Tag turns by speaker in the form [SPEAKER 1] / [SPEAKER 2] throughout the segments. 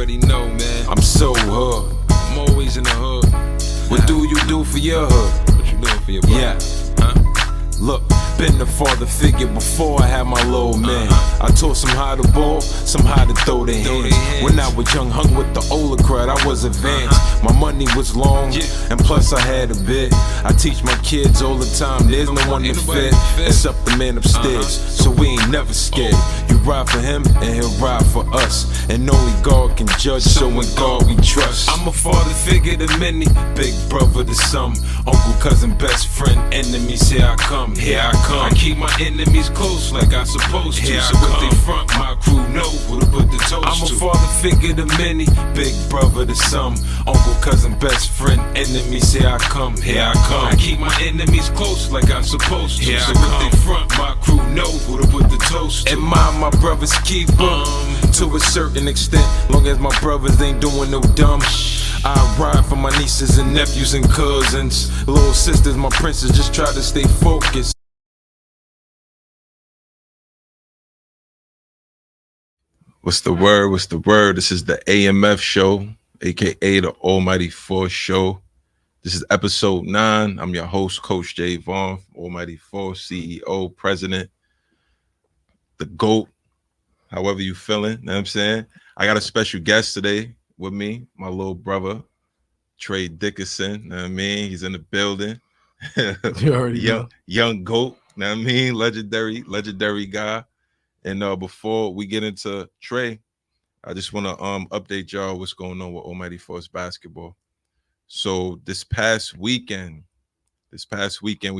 [SPEAKER 1] already know, man. I'm so hood. I'm always in the hood. What do you do for your hood? What you doing for your brother? Yeah. Huh? Look, been the father figure before I had my little man. I taught some how to ball, some how to throw their hands. When I was young, hung with the older crowd, I was advanced. My money was long, and plus I had a bit. I teach my kids all the time, there's no one to fit except the man upstairs, so we ain't never scared. You ride for him, and he'll ride for us. And only God can judge, so in God we trust. I'm a father figure to many, big brother to some, uncle, cousin, best friend, enemies, here I come. Here I come. I keep my enemies close like I supposed to. So if they front, my crew know who to put the toast to. I'm a father figure to many, big brother to some, uncle, cousin, best friend, enemies, here I come. Here I come. I keep my enemies close like I'm supposed to. So if they front, my crew know who to put the toast to. Admire my brothers, keep to a certain extent, long as my brothers ain't doing no dumb. I ride for my nieces and nephews and cousins, little sisters, my princes, just try to stay focused. What's the word? What's the word? This is the AMF show, aka the Almighty Force show. This is episode 9. I'm your host, Coach Jay Vaughn, Almighty Force, CEO, President, the GOAT, however you feeling, you know what I'm saying? I got a special guest today with me, my little brother, Trey Dickerson, you know what I mean? He's in the building.
[SPEAKER 2] You already know.
[SPEAKER 1] Young GOAT, you know what I mean? Legendary guy. And before we get into Trey, I just want to update y'all what's going on with Almighty Force basketball. So this past weekend we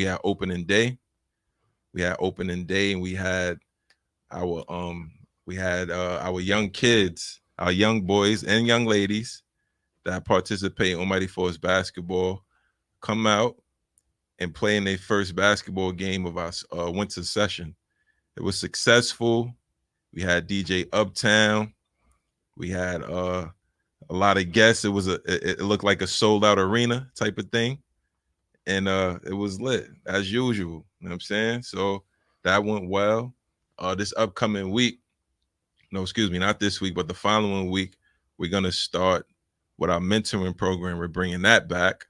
[SPEAKER 1] had opening day. And we had our young kids, our young boys and young ladies that participate in Almighty Force basketball come out and play in their first basketball game of our winter session. It was successful. We had DJ Uptown. We had a lot of guests. It looked like a sold out arena type of thing. And it was lit as usual. You know what I'm saying? So that went well. This upcoming week, not this week, but the following week, we're going to start with our mentoring program. We're bringing that back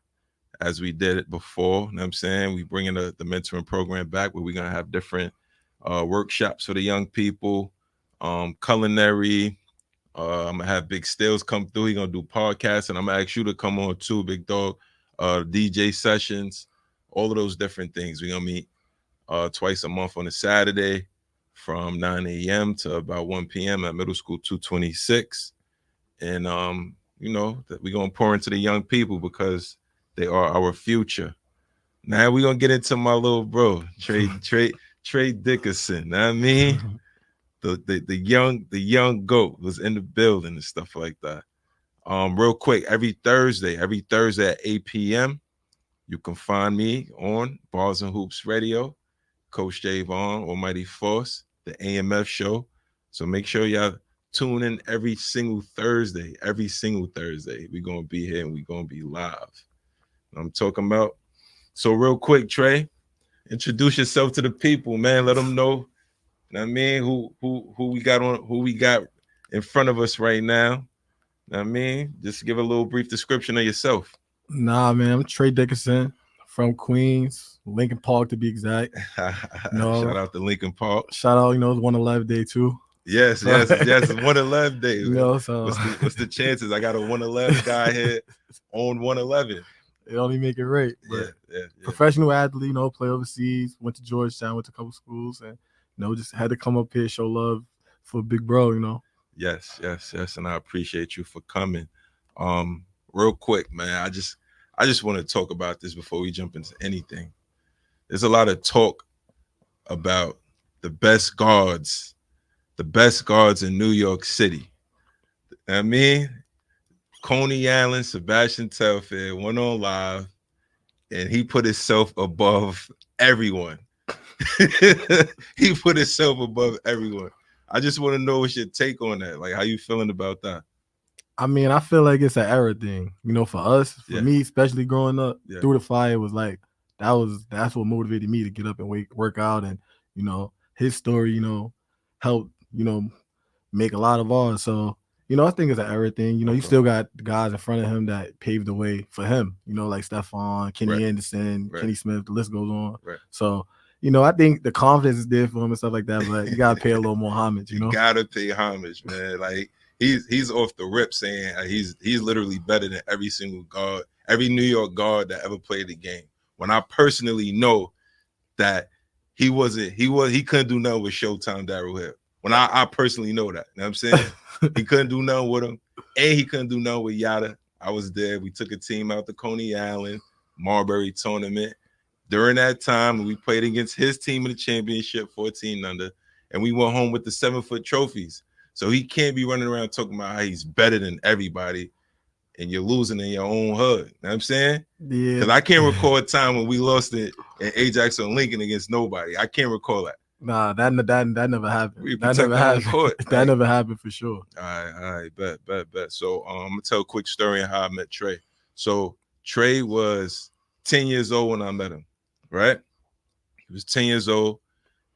[SPEAKER 1] as we did it before. You know what I'm saying? We're bringing the mentoring program back where we're going to have different workshops for the young people, culinary. I'm going to have Big Stills come through. He's going to do podcasts, and I'm going to ask you to come on too, Big Dog. DJ sessions, all of those different things. We're going to meet twice a month on a Saturday from 9 a.m. to about 1 p.m. at Middle School 226. And, we're going to pour into the young people because they are our future. Now we're going to get into my little bro, Trey Dickerson. Know what I mean? The young GOAT was in the building and stuff like that. Real quick, every Thursday at 8 p.m., you can find me on Bars and Hoops Radio, Coach Jay Vaughn, Almighty Force, the AMF show. So make sure y'all tune in every single Thursday. We're going to be here and we're going to be live. I'm talking about. So real quick, Trey, introduce yourself to the people, man. Let them know, what I mean, who we got in front of us right now. I mean, just give a little brief description of yourself.
[SPEAKER 2] Nah, man, I'm Trey Dickerson from Queens, Lincoln Park to be exact.
[SPEAKER 1] Shout out to Lincoln Park.
[SPEAKER 2] Shout out, it's 111 day too.
[SPEAKER 1] Yes, it's 111 day.
[SPEAKER 2] So
[SPEAKER 1] what's the chances? I got a 111 guy here on 111.
[SPEAKER 2] It only make it right. But
[SPEAKER 1] yeah.
[SPEAKER 2] Professional athlete, play overseas, went to Georgetown, went to a couple schools, and just had to come up here, show love for big bro,
[SPEAKER 1] Yes, and I appreciate you for coming. Real quick, man, I just want to talk about this before we jump into anything. There's a lot of talk about the best guards in New York City. I mean, Coney Allen, Sebastian Telfair went on live, and he put himself above everyone. He put himself above everyone. I just want to know what's your take on that. Like, how you feeling about that?
[SPEAKER 2] I mean, I feel like it's an era thing. For us, for me, especially growing up through the fire, was like that's what motivated me to get up and work out. And his story, helped make a lot of ours. So I think it's an era thing. You still got guys in front of him that paved the way for him. Like Stephon, Kenny Anderson, Kenny Smith. The list goes on.
[SPEAKER 1] Right.
[SPEAKER 2] So, I think the confidence is there for him and stuff like that. But you gotta pay a little more homage. You
[SPEAKER 1] gotta pay homage, man. Like he's off the rip saying he's literally better than every single guard, every New York guard that ever played the game. When I personally know that he couldn't do nothing with Showtime Darryl Hill. When I personally know that, you know what I'm saying? He couldn't do nothing with him, and he couldn't do nothing with Yada. I was there. We took a team out to Coney Island, Marbury tournament. During that time, we played against his team in the championship, 14 under, and we went home with the 7-foot trophies. So he can't be running around talking about how he's better than everybody, and you're losing in your own hood. You know what I'm saying?
[SPEAKER 2] Yeah.
[SPEAKER 1] Because I can't recall a time when we lost it in Ajax or Lincoln against nobody. I can't recall that.
[SPEAKER 2] Nah, that never happened.
[SPEAKER 1] That never happened. Court,
[SPEAKER 2] that never happened for sure.
[SPEAKER 1] All right, bet. So I'm gonna tell a quick story on how I met Trey. So Trey was 10 years old when I met him, right? He was 10 years old.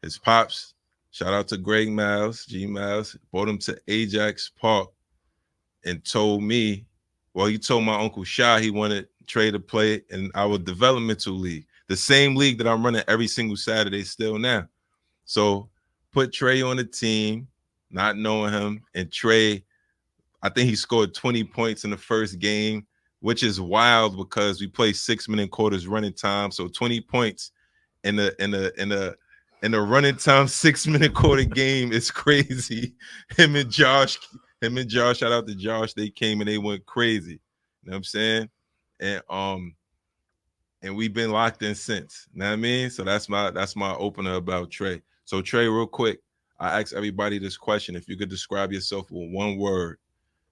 [SPEAKER 1] His pops, shout out to Greg Miles, G Miles, brought him to Ajax Park and told me, well, he told my Uncle Shy he wanted Trey to play in our developmental league, the same league that I'm running every single Saturday still now. So put Trey on the team, not knowing him, and Trey, I think he scored 20 points in the first game, which is wild because we play 6-minute quarters running time. So 20 points in the running time 6-minute quarter game is crazy. Him and Josh, shout out to Josh, they came and they went crazy. You know what I'm saying? And we've been locked in since. You know what I mean? So that's my opener about Trey. So Trey, real quick, I ask everybody this question. If you could describe yourself with one word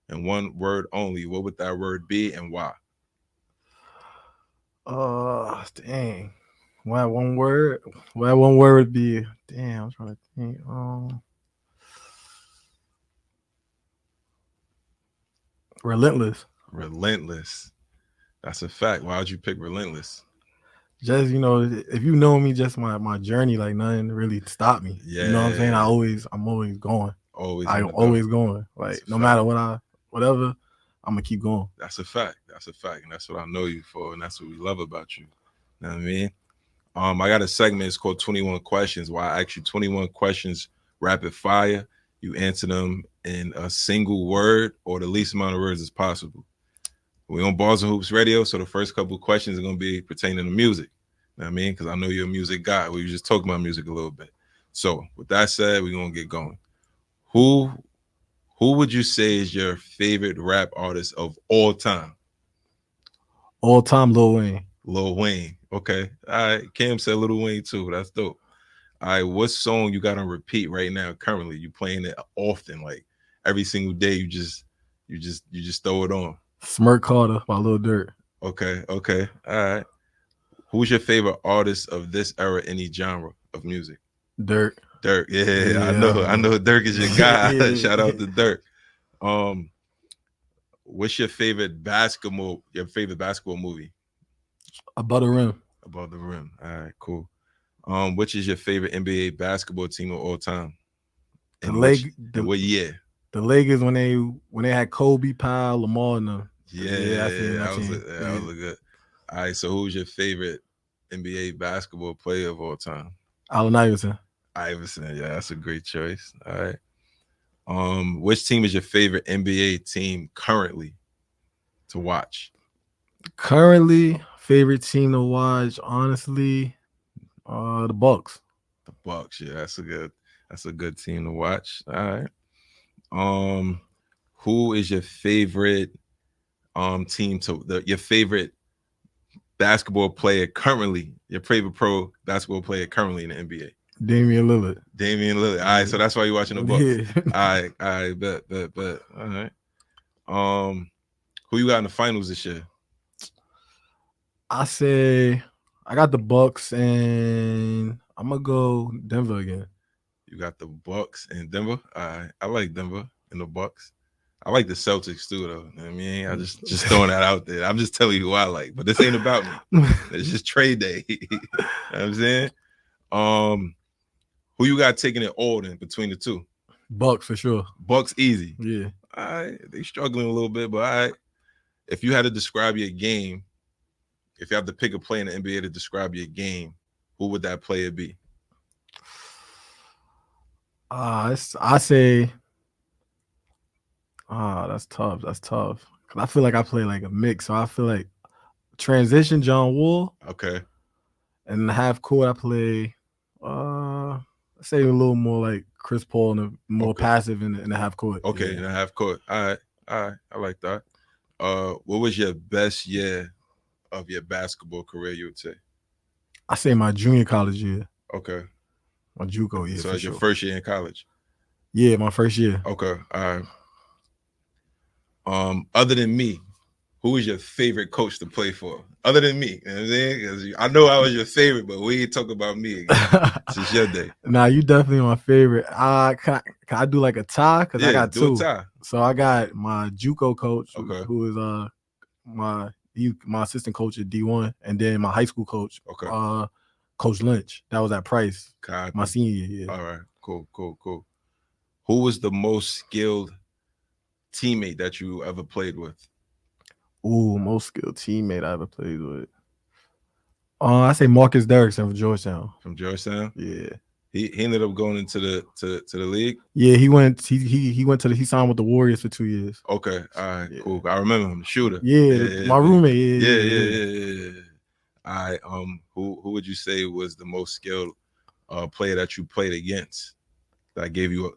[SPEAKER 1] and one word only, what would that word be and why?
[SPEAKER 2] Dang. Why one word? Why one word would be? Damn, I'm trying to think. Relentless.
[SPEAKER 1] Relentless. That's a fact. Why would you pick relentless?
[SPEAKER 2] Just, if you know me, just my journey, like nothing really stopped me.
[SPEAKER 1] Yeah.
[SPEAKER 2] You know what I'm saying? I'm always going. I'm always going. Like no matter whatever, I'm gonna keep going.
[SPEAKER 1] That's a fact. And that's what I know you for, and that's what we love about you. You know what I mean? I got a segment, it's called 21 Questions, where I ask you 21 questions rapid fire. You answer them in a single word or the least amount of words as possible. We're on Bars and Hoops Radio, so the first couple of questions are going to be pertaining to music. You know what I mean? Because I know you're a music guy. We were just talking about music a little bit. So with that said, we're going to get going. Who would you say is your favorite rap artist of all time?
[SPEAKER 2] All time, Lil Wayne.
[SPEAKER 1] Lil Wayne. Okay. All right. Cam said Lil Wayne too. That's dope. All right. What song you got on repeat right now? Currently, you playing it often, like every single day. You just throw it on.
[SPEAKER 2] Smirk Carter by Lil Durk.
[SPEAKER 1] Okay. All right. Who's your favorite artist of this era, any genre of music?
[SPEAKER 2] Durk.
[SPEAKER 1] Yeah, I know Durk is your guy. Yeah. Shout out to Durk. What's your favorite basketball movie?
[SPEAKER 2] Above the Rim.
[SPEAKER 1] Above the Rim. All right, cool. Which is your favorite NBA basketball team of all time? What year?
[SPEAKER 2] The Lakers when they had Kobe, Powell, Lamar, and them.
[SPEAKER 1] Yeah, that was a good. All right, so who's your favorite NBA basketball player of all time?
[SPEAKER 2] Allen Iverson.
[SPEAKER 1] Yeah, that's a great choice. All right. Which team is your favorite NBA team currently to watch?
[SPEAKER 2] Currently, favorite team to watch, honestly, the Bucks.
[SPEAKER 1] The Bucks, yeah, that's a good team to watch. All right. Who is your favorite team your favorite basketball player currently? Your favorite pro basketball player currently in the NBA?
[SPEAKER 2] Damian Lillard.
[SPEAKER 1] All right, so that's why you're watching the Bucks. Yeah. All right, bet. All right. Who you got in the finals this year?
[SPEAKER 2] I say I got the Bucks, and I'm gonna go Denver again.
[SPEAKER 1] You got the Bucks and Denver. All right, I like Denver and the Bucks. I like the Celtics too, though. You know what I mean, I just throwing that out there. I'm just telling you who I like, but this ain't about me. It's just trade day. You know what I'm saying? Who you got taking it all in between the two?
[SPEAKER 2] Bucks for sure.
[SPEAKER 1] Bucks easy.
[SPEAKER 2] Yeah.
[SPEAKER 1] All right, they struggling a little bit, but all right. If you had to describe your game, if you have to pick a player in the NBA to describe your game, who would that player be?
[SPEAKER 2] I say, that's tough. That's tough. Cause I feel like I play like a mix. So I feel like transition John Wall.
[SPEAKER 1] Okay.
[SPEAKER 2] And in the half court, I play, let's say a little more like Chris Paul and more passive in the half court.
[SPEAKER 1] Okay, in the half court. All right. I like that. What was your best year of your basketball career, you would say?
[SPEAKER 2] I say my junior college year.
[SPEAKER 1] Okay.
[SPEAKER 2] My JUCO year.
[SPEAKER 1] So it's your first year in college?
[SPEAKER 2] Yeah, my first year.
[SPEAKER 1] Okay. All right. Other than me, who was your favorite coach to play for? Other than me, you know what I'm saying? I know I was your favorite, but we ain't talk about me again. Since your day.
[SPEAKER 2] Nah, you definitely my favorite. Can I do like a tie? Because I got two.
[SPEAKER 1] Do a tie.
[SPEAKER 2] So I got my JUCO coach, who is my assistant coach at D1, and then my high school coach, Coach Lynch. That was at Price, my senior year.
[SPEAKER 1] All right, cool. Who was the most skilled teammate that you ever played with?
[SPEAKER 2] Ooh, most skilled teammate I ever played with. I say Marcus Dickerson from Georgetown.
[SPEAKER 1] From Georgetown?
[SPEAKER 2] Yeah.
[SPEAKER 1] He ended up going into the league.
[SPEAKER 2] Yeah, he went he signed with the Warriors for 2 years.
[SPEAKER 1] Okay, all right, cool. I remember him, the shooter.
[SPEAKER 2] My roommate.
[SPEAKER 1] Yeah. All right. Who would you say was the most skilled player that you played against? That gave you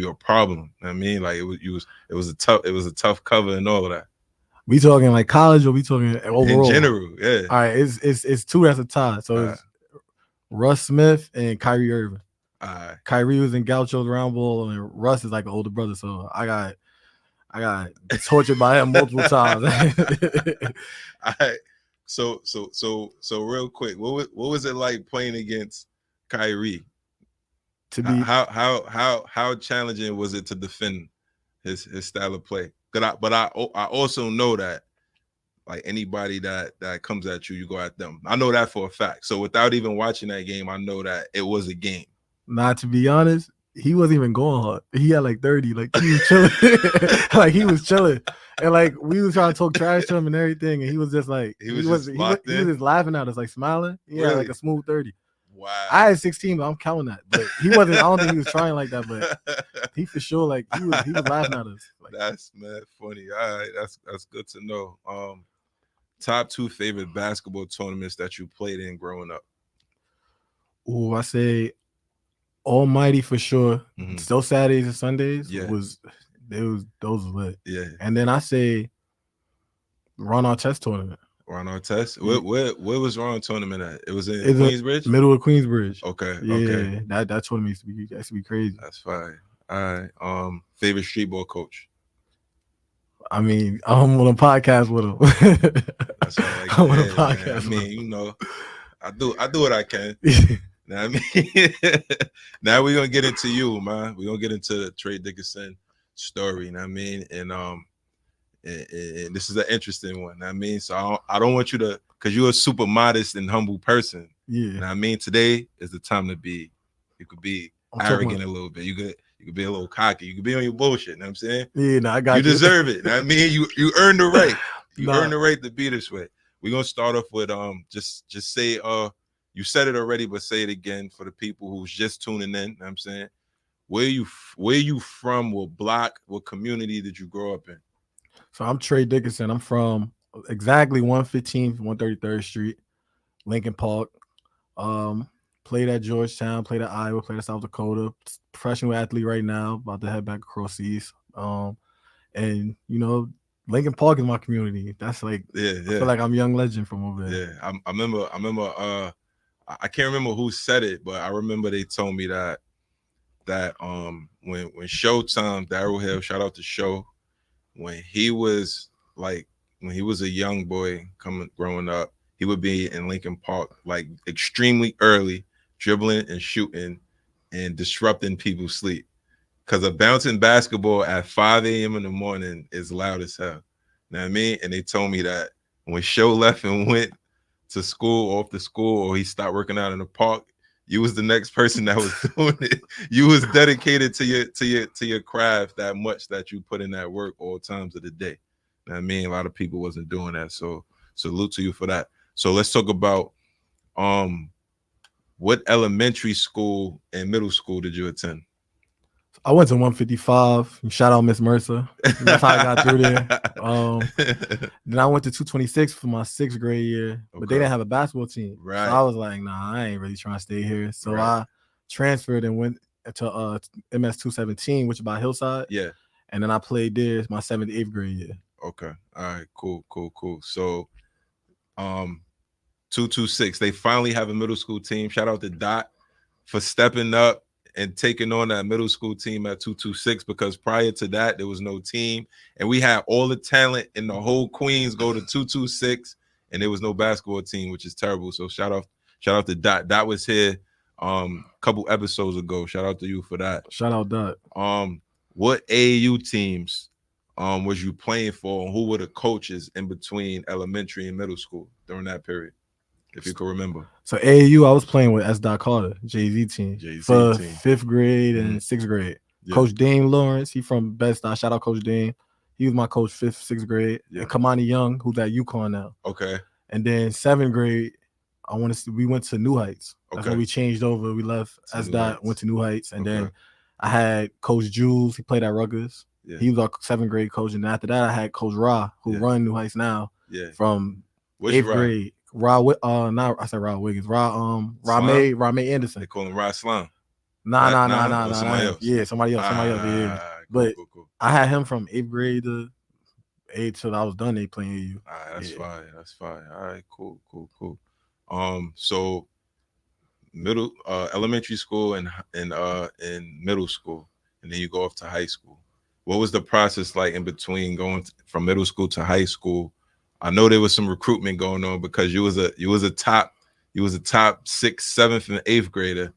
[SPEAKER 1] a problem. I mean, like it was a tough cover and all of that.
[SPEAKER 2] We talking like college or we talking overall?
[SPEAKER 1] In general, yeah.
[SPEAKER 2] All right, it's two that's a tie. So it's Russ Smith and Kyrie Irving. Kyrie was in Gaucho's round ball, and Russ is like an older brother. So I got tortured by him multiple times.
[SPEAKER 1] All right. So real quick, what was it like playing against Kyrie? How challenging was it to defend his style of play? But I also know that like anybody that comes at you, you go at them. I know that for a fact. So without even watching that game, I know that it was a game.
[SPEAKER 2] Not to be honest, he wasn't even going hard. He had like 30. Like he was chilling. Like he was chilling. And like we was trying to talk trash to him and everything. And he was just like he was just laughing at us, like smiling. He had like a smooth 30.
[SPEAKER 1] Wow.
[SPEAKER 2] I had 16, but I'm counting that. But he wasn't, I don't think he was trying like that, but he for sure like he was laughing at us. Like,
[SPEAKER 1] that's mad funny. All right, that's good to know. Top 2 favorite basketball tournaments that you played in growing up?
[SPEAKER 2] Oh, I say Almighty for sure. Mm-hmm. Still Saturdays and Sundays.
[SPEAKER 1] Yeah.
[SPEAKER 2] Those was lit.
[SPEAKER 1] Yeah.
[SPEAKER 2] And then I say Ron Artest tournament.
[SPEAKER 1] Ron Artest? Where was Ron tournament at? It was in Queensbridge?
[SPEAKER 2] Middle of Queensbridge.
[SPEAKER 1] Okay.
[SPEAKER 2] Yeah,
[SPEAKER 1] okay.
[SPEAKER 2] That tournament used to be crazy.
[SPEAKER 1] That's fine. All right. Favorite street ball coach?
[SPEAKER 2] I mean, I'm on a podcast with him.
[SPEAKER 1] That's all right. I'm on a podcast. I mean, you know, I do what I can. Now, I mean, now we're gonna get into you, man. We're gonna get into the Trey Dickerson story. You know what I mean? And this is an interesting one. I mean, so I don't want you to, because you're a super modest and humble person.
[SPEAKER 2] Yeah.
[SPEAKER 1] And I mean, today is the time to be. You could be arrogant a little bit. You could be a little cocky. You could be on your bullshit. You know what I'm saying?
[SPEAKER 2] Yeah, no, I got you.
[SPEAKER 1] You deserve it. I mean, you earned the right. You earned the right to be this way. We're gonna start off with just say you said it already, but say it again for the people who's just tuning in. You know what I'm saying? Where you from? What block? What community did you grow up in?
[SPEAKER 2] So I'm Trey Dickerson. I'm from exactly 115th, 133rd Street, Lincoln Park. Played at Georgetown, played at Iowa, played at South Dakota. Professional athlete right now, about to head back across the east. And you know, Lincoln Park is my community. That's like, I feel like I'm young legend from over there.
[SPEAKER 1] Yeah, I remember. I can't remember who said it, but I remember they told me that when Showtime, Darryl Hill, shout out to Show, when he was a young boy growing up, he would be in Lincoln Park like extremely early, dribbling and shooting and disrupting people's sleep. Because a bouncing basketball at 5 a.m. in the morning is loud as hell. You know what I mean? And they told me that when Show left and went to school, off to school, or he stopped working out in the park, You was the next person that was doing it. You was dedicated to your craft that much that you put in that work all times of the day. I mean, a lot of people wasn't doing that. So salute to you for that. So let's talk about um what elementary school and middle school did you attend?
[SPEAKER 2] I went to 155. Shout out Miss Mercer. That's how I got through there. Then I went to 226 for my 6th grade year, but they
[SPEAKER 1] Okay.
[SPEAKER 2] didn't have a basketball team.
[SPEAKER 1] Right.
[SPEAKER 2] So I was like, nah, I ain't really trying to stay here. So
[SPEAKER 1] Right.
[SPEAKER 2] I transferred and went to MS 217, which is by Hillside.
[SPEAKER 1] Yeah.
[SPEAKER 2] And then I played there my 7th, 8th grade year.
[SPEAKER 1] Okay. All right. Cool. So 226. They finally have a middle school team. Shout out to Dot for stepping up and taking on that middle school team at 226, because prior to that there was no team, and we had all the talent in the whole Queens go to 226, and there was no basketball team, which is terrible. So shout out to Dot. Dot was here a couple episodes ago. Shout out to you for that.
[SPEAKER 2] Shout out Dot.
[SPEAKER 1] What AAU teams was you playing for, and who were the coaches in between elementary and middle school during that period, if you can remember?
[SPEAKER 2] So AAU, I was playing with S. Carter, Jay-Z team, for 5th grade and 6th grade. Yeah. Coach Dean Lawrence, he from Bed-Stuy. Shout out Coach Dean. He was my coach 5th, 6th grade. Yeah. And Kamani Young, who's at UConn now.
[SPEAKER 1] Okay.
[SPEAKER 2] And then 7th grade, we went to New Heights. That's when we changed over. We left S. Went to New Heights, and then I had Coach Jules. He played at Rutgers. Yeah. He was our 7th grade coach, and after that, I had Coach Ra, who run New Heights now. Yeah. From 8th grade. Ra Wiggins. Ra May Anderson.
[SPEAKER 1] They call him Ra Slime.
[SPEAKER 2] Nah. Somebody else. Yeah, somebody else. Yeah. But cool. I had him from 8th grade to 8th till I was done. They playing you.
[SPEAKER 1] That's fine. All right, cool. So middle, elementary school and middle school, and then you go off to high school. What was the process like in between going from middle school to high school? I know there was some recruitment going on because you was a top 6th, 7th, and 8th grader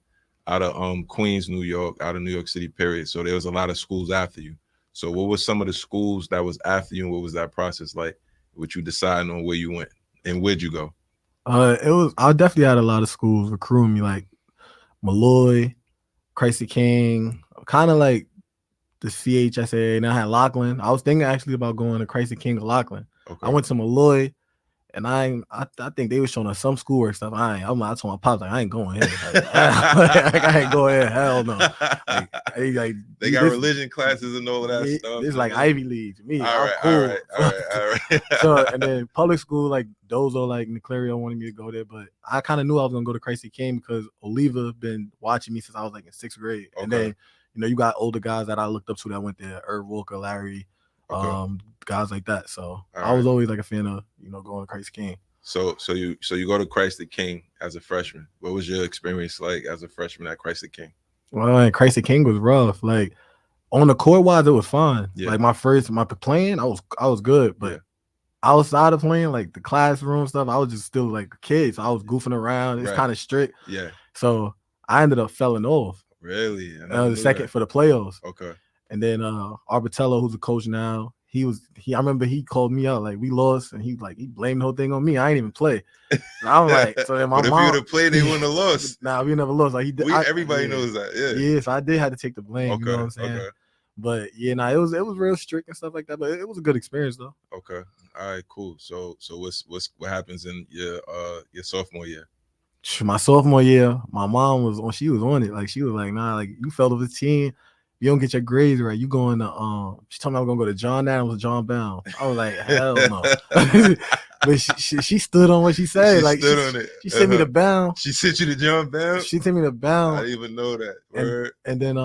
[SPEAKER 1] out of Queens, New York, out of New York City, period. So there was a lot of schools after you. So what was some of the schools that was after you, and what was that process like? What you deciding on where you went, and where'd you go?
[SPEAKER 2] I definitely had a lot of schools recruiting me, like Malloy, Christ the King, kind of like the CHSA, and I had Laughlin. I was thinking actually about going to Christ the King or Laughlin. Okay. I went to Malloy, and I think they were showing us some schoolwork stuff. I told my pops, like, I ain't going here. I ain't going here. Hell no. Like
[SPEAKER 1] they got religion classes and all of that stuff.
[SPEAKER 2] It's like Ivy League to me.
[SPEAKER 1] All right.
[SPEAKER 2] So, and then public school, like Dozo, like Niclario wanted me to go there, but I kind of knew I was gonna go to Christ the King because Oliva been watching me since I was like in 6th grade. Okay. And then, you got older guys that I looked up to that went there, Irv Walker, Larry, guys like that. So I was always like a fan of, going to Christ the King.
[SPEAKER 1] So you go to Christ the King as a freshman. What was your experience like as a freshman at Christ the King?
[SPEAKER 2] Well, Christ the King was rough. Like on the court wise, it was fine. Yeah. Like my playing, I was good, but outside of playing, like the classroom stuff, I was just still like a kid. So I was goofing around. It's kind of strict. Yeah. So I ended up falling off.
[SPEAKER 1] Really?
[SPEAKER 2] The second for the playoffs.
[SPEAKER 1] Okay.
[SPEAKER 2] And then Arbitello, who's the coach now, I remember he called me out, like we lost, and he blamed the whole thing on me. I ain't even play. And I'm like, so then my
[SPEAKER 1] mom, if you would have played, they wouldn't have lost.
[SPEAKER 2] Nah, we never lost. Like
[SPEAKER 1] everybody knows that. Yeah.
[SPEAKER 2] Yeah, so I did have to take the blame. Okay. You know what I'm saying? Okay. But yeah, it was real strict and stuff like that. But it was a good experience though.
[SPEAKER 1] Okay. All right, cool. So what happens in your sophomore year?
[SPEAKER 2] My sophomore year, my mom was on it. Like she was like, nah, like you fell off the team. You don't get your grades right. You going to she told me I was gonna go to John Adams or John Brown. I was like, hell no. But she stood on what she said. She
[SPEAKER 1] stood on it.
[SPEAKER 2] She sent me the bound.
[SPEAKER 1] She sent you to John Brown?
[SPEAKER 2] She sent me the bound.
[SPEAKER 1] I didn't even know that.
[SPEAKER 2] And then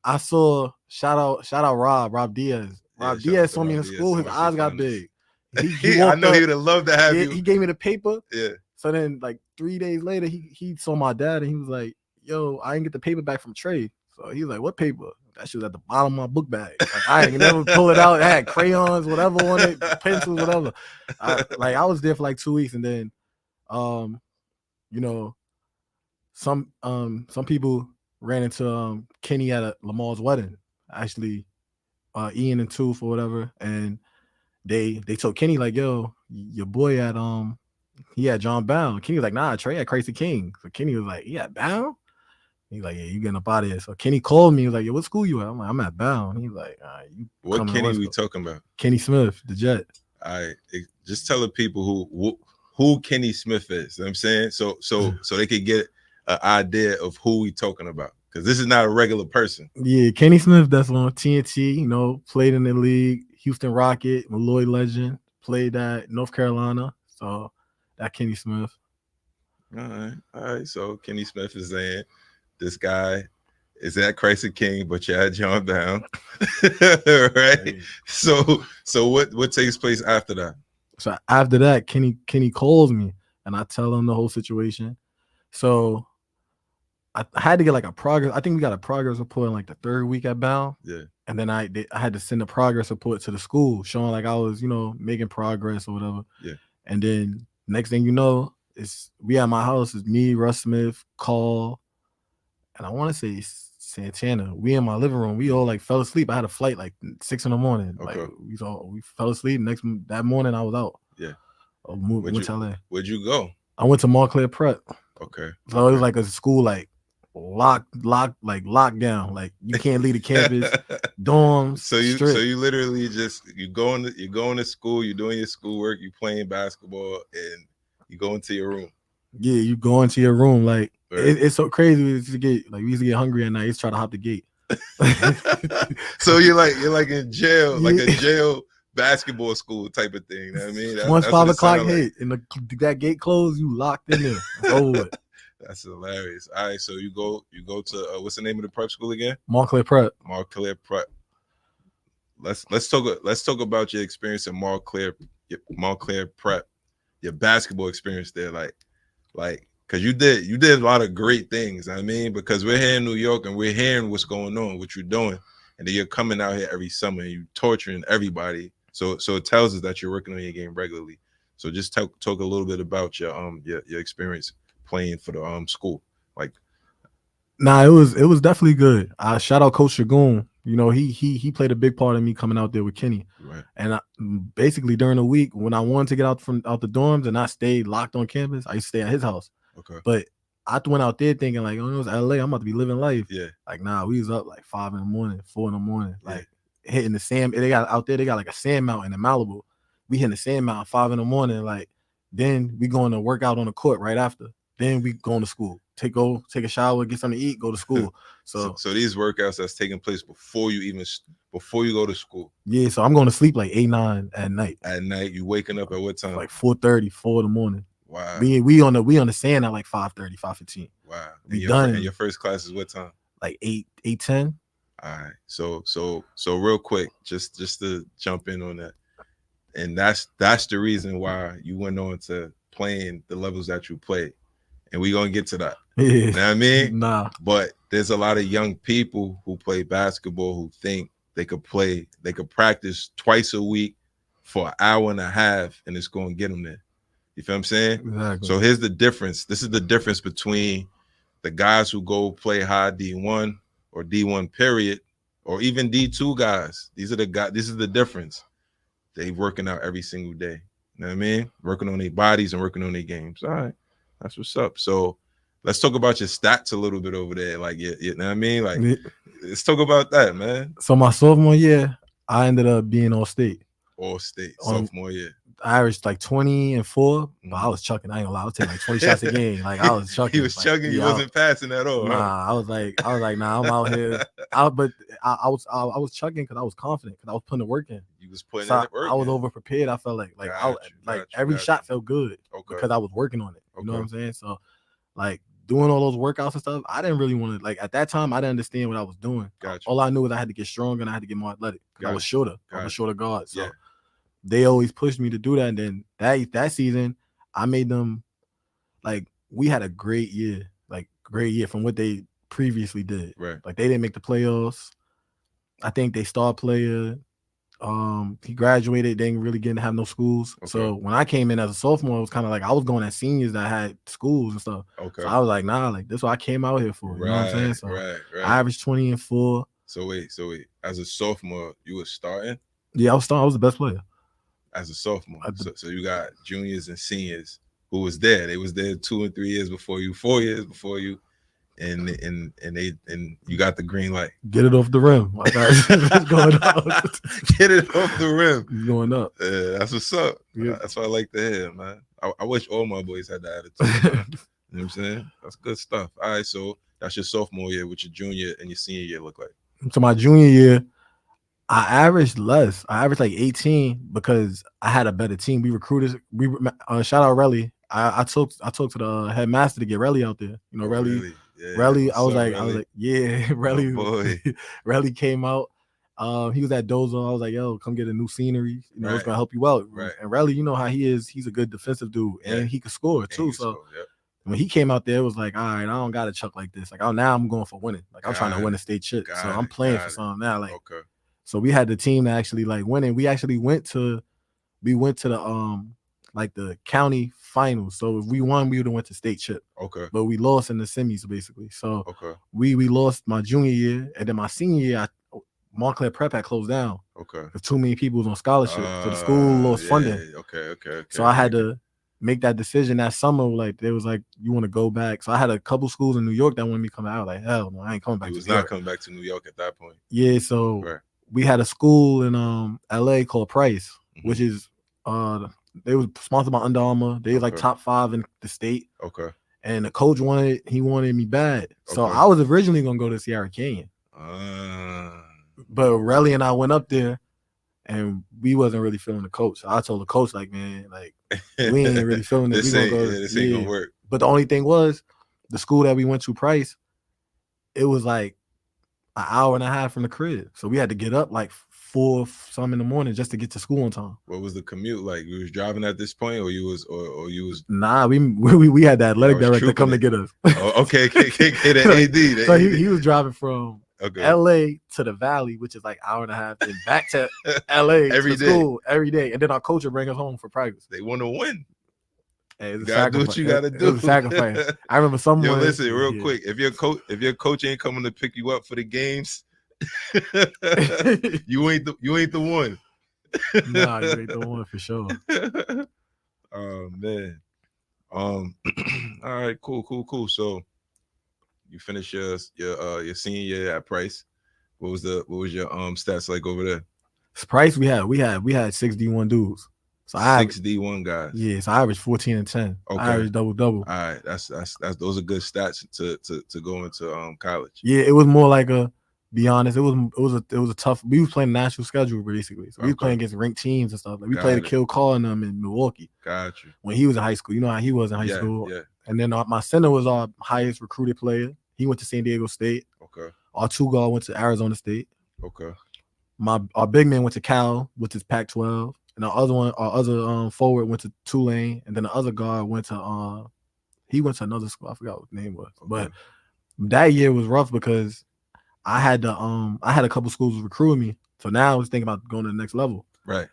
[SPEAKER 2] I saw shout out Rob Diaz. Rob Diaz saw me in school. His eyes got big.
[SPEAKER 1] I know he would have loved to have you.
[SPEAKER 2] He gave me the paper.
[SPEAKER 1] Yeah.
[SPEAKER 2] So then like 3 days later, he saw my dad and he was like, yo, I didn't get the paper back from Trey. So he was like, what paper? That shit was at the bottom of my book bag. Like, I ain't never pull it out. I had crayons, whatever on it, pencils, whatever. I was there for like 2 weeks, and then some people ran into Kenny at Lamar's wedding. Actually, Ian and Tooth or whatever, and they told Kenny like, yo, your boy at he had John Bound. Kenny was like, nah, Trey had Crazy King. So Kenny was like, yeah, Bound? He's like, yeah, you getting up out of here. So Kenny called me. He was like, yo, what school you at? I'm like, I'm at Bound. He's like, all right, you
[SPEAKER 1] What
[SPEAKER 2] coming to
[SPEAKER 1] Kenny
[SPEAKER 2] West
[SPEAKER 1] we
[SPEAKER 2] Coast.
[SPEAKER 1] talking about?
[SPEAKER 2] Kenny Smith, the Jet.
[SPEAKER 1] Just tell the people who Kenny Smith is. You know what I'm saying, so they could get an idea of who we talking about, because this is not a regular person.
[SPEAKER 2] Yeah, Kenny Smith, that's on TNT, played in the league, Houston Rocket, Malloy legend, played at North Carolina. So that Kenny Smith.
[SPEAKER 1] All right. So Kenny Smith is saying this guy is at Christ King, but you're at John Brown. Right? So what takes place after that?
[SPEAKER 2] So after that, Kenny calls me and I tell him the whole situation. So I had to get like a progress. I think we got a progress report in like the third week at Bound.
[SPEAKER 1] Yeah.
[SPEAKER 2] And then I had to send a progress report to the school showing like I was, making progress or whatever.
[SPEAKER 1] Yeah.
[SPEAKER 2] And then next thing you know, we at my house. It's me, Russ Smith, Call, and I want to say Santana. We in my living room. We all like fell asleep. I had a flight like 6 in the morning.
[SPEAKER 1] Okay.
[SPEAKER 2] Like we fell asleep. That morning I was out.
[SPEAKER 1] Yeah.
[SPEAKER 2] Went to LA.
[SPEAKER 1] Where'd you go?
[SPEAKER 2] I went to Montclair Prep.
[SPEAKER 1] Okay.
[SPEAKER 2] So it was like a school like locked down. Like you can't leave the campus, dorms.
[SPEAKER 1] So you literally just you going to school, you're doing your schoolwork, you playing basketball, and you go into your room.
[SPEAKER 2] Yeah, you go into your room. Like
[SPEAKER 1] right.
[SPEAKER 2] It's so crazy. We used to get hungry at night. Used to try to hop the gate.
[SPEAKER 1] So you're like in jail, like a jail basketball school type of thing. You know what I mean?
[SPEAKER 2] Once 5 o'clock hit and that gate closed, you locked in there. It's over with.
[SPEAKER 1] That's hilarious. All right, so you go to what's the name of the prep school again?
[SPEAKER 2] Montclair Prep.
[SPEAKER 1] Montclair Prep. Let's talk about your experience in Montclair Prep, your basketball experience there, like because you did a lot of great things. I mean, because we're here in New York and we're hearing what's going on, what you're doing, and then you're coming out here every summer and you're torturing everybody. So it tells us that you're working on your game regularly. So just talk a little bit about your experience playing for the school. Like,
[SPEAKER 2] nah, it was definitely good. Shout out Coach Shagoon. He played a big part in me coming out there with Kenny.
[SPEAKER 1] Right.
[SPEAKER 2] And basically during the week when I wanted to get out the dorms and I stayed locked on campus, I used to stay at his house.
[SPEAKER 1] Okay.
[SPEAKER 2] But I went out there thinking like, oh, it was LA. I'm about to be living life.
[SPEAKER 1] Yeah.
[SPEAKER 2] Like, nah, we was up like 5 in the morning, 4 in the morning, like hitting the sand. They got like a sand mountain in Malibu. We hitting the sand mountain 5 in the morning. Like, then we going to work out on the court right after. Then we going to school. Take a shower, get something to eat, go to school. So
[SPEAKER 1] these workouts that's taking place before you go to school.
[SPEAKER 2] Yeah, so I'm going to sleep like 8, 9 at night.
[SPEAKER 1] At night, you waking up at what time?
[SPEAKER 2] Like 4:30, 4 in the morning.
[SPEAKER 1] Wow.
[SPEAKER 2] We on the sand at like 5:30, 5:15.
[SPEAKER 1] Wow.
[SPEAKER 2] We done.
[SPEAKER 1] And your first class is what time?
[SPEAKER 2] Like 8:10.
[SPEAKER 1] All right. So real quick, just to jump in on that. And that's the reason why you went on to playing the levels that you played. And we're gonna get to that.
[SPEAKER 2] Yeah.
[SPEAKER 1] You know what I mean?
[SPEAKER 2] Nah.
[SPEAKER 1] But there's a lot of young people who play basketball who think they could practice twice a week for an hour and a half and it's gonna get them there. You feel what I'm saying?
[SPEAKER 2] Exactly.
[SPEAKER 1] So here's the difference. This is the difference between the guys who go play high D1 or D1 period, or even D2 guys. These are the guys. This is the difference. They working out every single day. You know what I mean? Working on their bodies and working on their games. All right. That's what's up. So let's talk about your stats a little bit over there. Like, you know what I mean? Like, let's talk about that, man.
[SPEAKER 2] So my sophomore year, I ended up being all state.
[SPEAKER 1] All state, sophomore year.
[SPEAKER 2] I averaged like 20 and 4, but I was chucking. I ain't gonna lie. I was taking like 20 shots a game. Like I was chucking.
[SPEAKER 1] He was chucking. He wasn't passing at all.
[SPEAKER 2] Nah, huh? I was like, nah, I'm out here. I was chucking because I was confident because I was putting the work in.
[SPEAKER 1] You was putting
[SPEAKER 2] so
[SPEAKER 1] in the work.
[SPEAKER 2] I was over prepared. I felt like every shot felt good because I was working on it. You know what I'm saying? So like doing all those workouts and stuff, I didn't really want to, like at that time I didn't understand what I was doing.
[SPEAKER 1] Gotcha.
[SPEAKER 2] All I knew was I had to get stronger and I had to get more athletic. Gotcha. I was shorter. I was a shorter guard. So they always pushed me to do that. And then that season, I made them, like, we had a great year from what they previously did.
[SPEAKER 1] Right.
[SPEAKER 2] Like they didn't make the playoffs. I think they star player. He graduated, didn't really get to have no schools. Okay. So when I came in as a sophomore, it was kind of like I was going at seniors that had schools and stuff.
[SPEAKER 1] Okay.
[SPEAKER 2] So I was like, nah, like this is what I came out here for. You know what I'm saying? So
[SPEAKER 1] right.
[SPEAKER 2] I averaged 20 and 4.
[SPEAKER 1] So wait. As a sophomore, you were starting?
[SPEAKER 2] Yeah, I was starting. I was the best player.
[SPEAKER 1] As a sophomore. So you got juniors and seniors who was there. They was there 2 and 3 years before you, 4 years before you, and you got the green light.
[SPEAKER 2] Get it off the rim. I got it's going up.
[SPEAKER 1] Get it off the rim.
[SPEAKER 2] It's going up.
[SPEAKER 1] Yeah, that's what's up.
[SPEAKER 2] Yeah.
[SPEAKER 1] That's what I like to hear, man. I wish all my boys had that attitude. Man. You know what I'm saying? That's good stuff. All right, so that's your sophomore year. What your junior and your senior year look like?
[SPEAKER 2] So my junior year, I averaged less. I averaged like 18 because I had a better team. We recruited. We shout out Relly. I talked to the headmaster to get Relly out there. You know,
[SPEAKER 1] Oh,
[SPEAKER 2] Relly.
[SPEAKER 1] really? Yeah,
[SPEAKER 2] Relly.
[SPEAKER 1] what's
[SPEAKER 2] I was
[SPEAKER 1] up,
[SPEAKER 2] like,
[SPEAKER 1] Relly?
[SPEAKER 2] yeah, Relly.
[SPEAKER 1] Oh, boy.
[SPEAKER 2] Relly came out. He was at Dozo. I was like, yo, come get a new scenery. You know, it's
[SPEAKER 1] Right.
[SPEAKER 2] gonna help you out.
[SPEAKER 1] Right.
[SPEAKER 2] And Relly, you know how he is. He's a good defensive dude,
[SPEAKER 1] Yeah.
[SPEAKER 2] and he could score
[SPEAKER 1] And
[SPEAKER 2] too.
[SPEAKER 1] you
[SPEAKER 2] So
[SPEAKER 1] score, yep.
[SPEAKER 2] when he came out there, it was like, all right, I don't got to chuck like this. Like, now I'm going for winning. Like, I'm trying to win a state chip. So I'm playing for something now. Like,
[SPEAKER 1] okay.
[SPEAKER 2] So we had the team that actually like winning. We actually went to the like the county finals. So if we won, we would have went to state chip.
[SPEAKER 1] Okay.
[SPEAKER 2] But we lost in the semis basically. So
[SPEAKER 1] okay.
[SPEAKER 2] we lost my junior year, and then my senior year, Montclair Prep had closed down.
[SPEAKER 1] Okay.
[SPEAKER 2] Because too many people was on scholarship, so the school lost funding.
[SPEAKER 1] Okay.
[SPEAKER 2] So I had to make that decision that summer. Like, they was like, you want to go back? So I had a couple schools in New York that wanted me to come out. Like, hell no, I ain't coming back.
[SPEAKER 1] You was not coming back to New York at that point.
[SPEAKER 2] Yeah. So we had a school in LA called Price, which is they was sponsored by Under Armour. They was like top 5 in the state.
[SPEAKER 1] Okay.
[SPEAKER 2] And the coach wanted me bad. So I was originally gonna go to Sierra Canyon. But Relly and I went up there, and we wasn't really feeling the coach. So I told the coach, like, man, like, we ain't really feeling it.
[SPEAKER 1] This ain't gonna work.
[SPEAKER 2] But the only thing was, the school that we went to, Price, it was like an hour and a half from the crib. So we had to get up like 4 some in the morning just to get to school on time.
[SPEAKER 1] What was the commute like? You was driving at this point, or you was?
[SPEAKER 2] Nah, we had that athletic director come to get us.
[SPEAKER 1] Oh, okay, the AD.
[SPEAKER 2] So he was driving from LA to the Valley, which is like hour and a half, and back to LA
[SPEAKER 1] every
[SPEAKER 2] to
[SPEAKER 1] day.
[SPEAKER 2] School every day. And then our coach would bring us home for practice.
[SPEAKER 1] They want to win.
[SPEAKER 2] Hey,
[SPEAKER 1] you gotta do what you gotta do.
[SPEAKER 2] It was a sacrifice. I remember someone.
[SPEAKER 1] Yo, listen, real quick. If your coach ain't coming to pick you up for the games, you ain't the one.
[SPEAKER 2] Nah, you ain't the one for sure.
[SPEAKER 1] Oh man. All right, cool. So you finished your senior year at Price. What was your stats like over there?
[SPEAKER 2] Price, we had 6 D1 dudes. So
[SPEAKER 1] 6 D1 guys.
[SPEAKER 2] Yeah, so I averaged 14 and 10. Okay. I averaged double.
[SPEAKER 1] All right, that's those are good stats to go into college.
[SPEAKER 2] Yeah, it was more like be honest, it was a tough. We was playing national schedule basically. So we was playing against ranked teams and stuff. Like we played a Kill Call in them in Milwaukee.
[SPEAKER 1] Got you.
[SPEAKER 2] When he was in high school, you know how he was in high school.
[SPEAKER 1] Yeah.
[SPEAKER 2] And then my center was our highest recruited player. He went to San Diego State.
[SPEAKER 1] Okay.
[SPEAKER 2] Our 2 guard went to Arizona State.
[SPEAKER 1] Okay.
[SPEAKER 2] Our big man went to Cal, which is Pac-12. And our other forward went to Tulane, and then the other guard went to he went to another school. I forgot what the name was. Okay. But that year was rough because I had a couple schools recruiting me. So now I was thinking about going to the next level.
[SPEAKER 1] Right.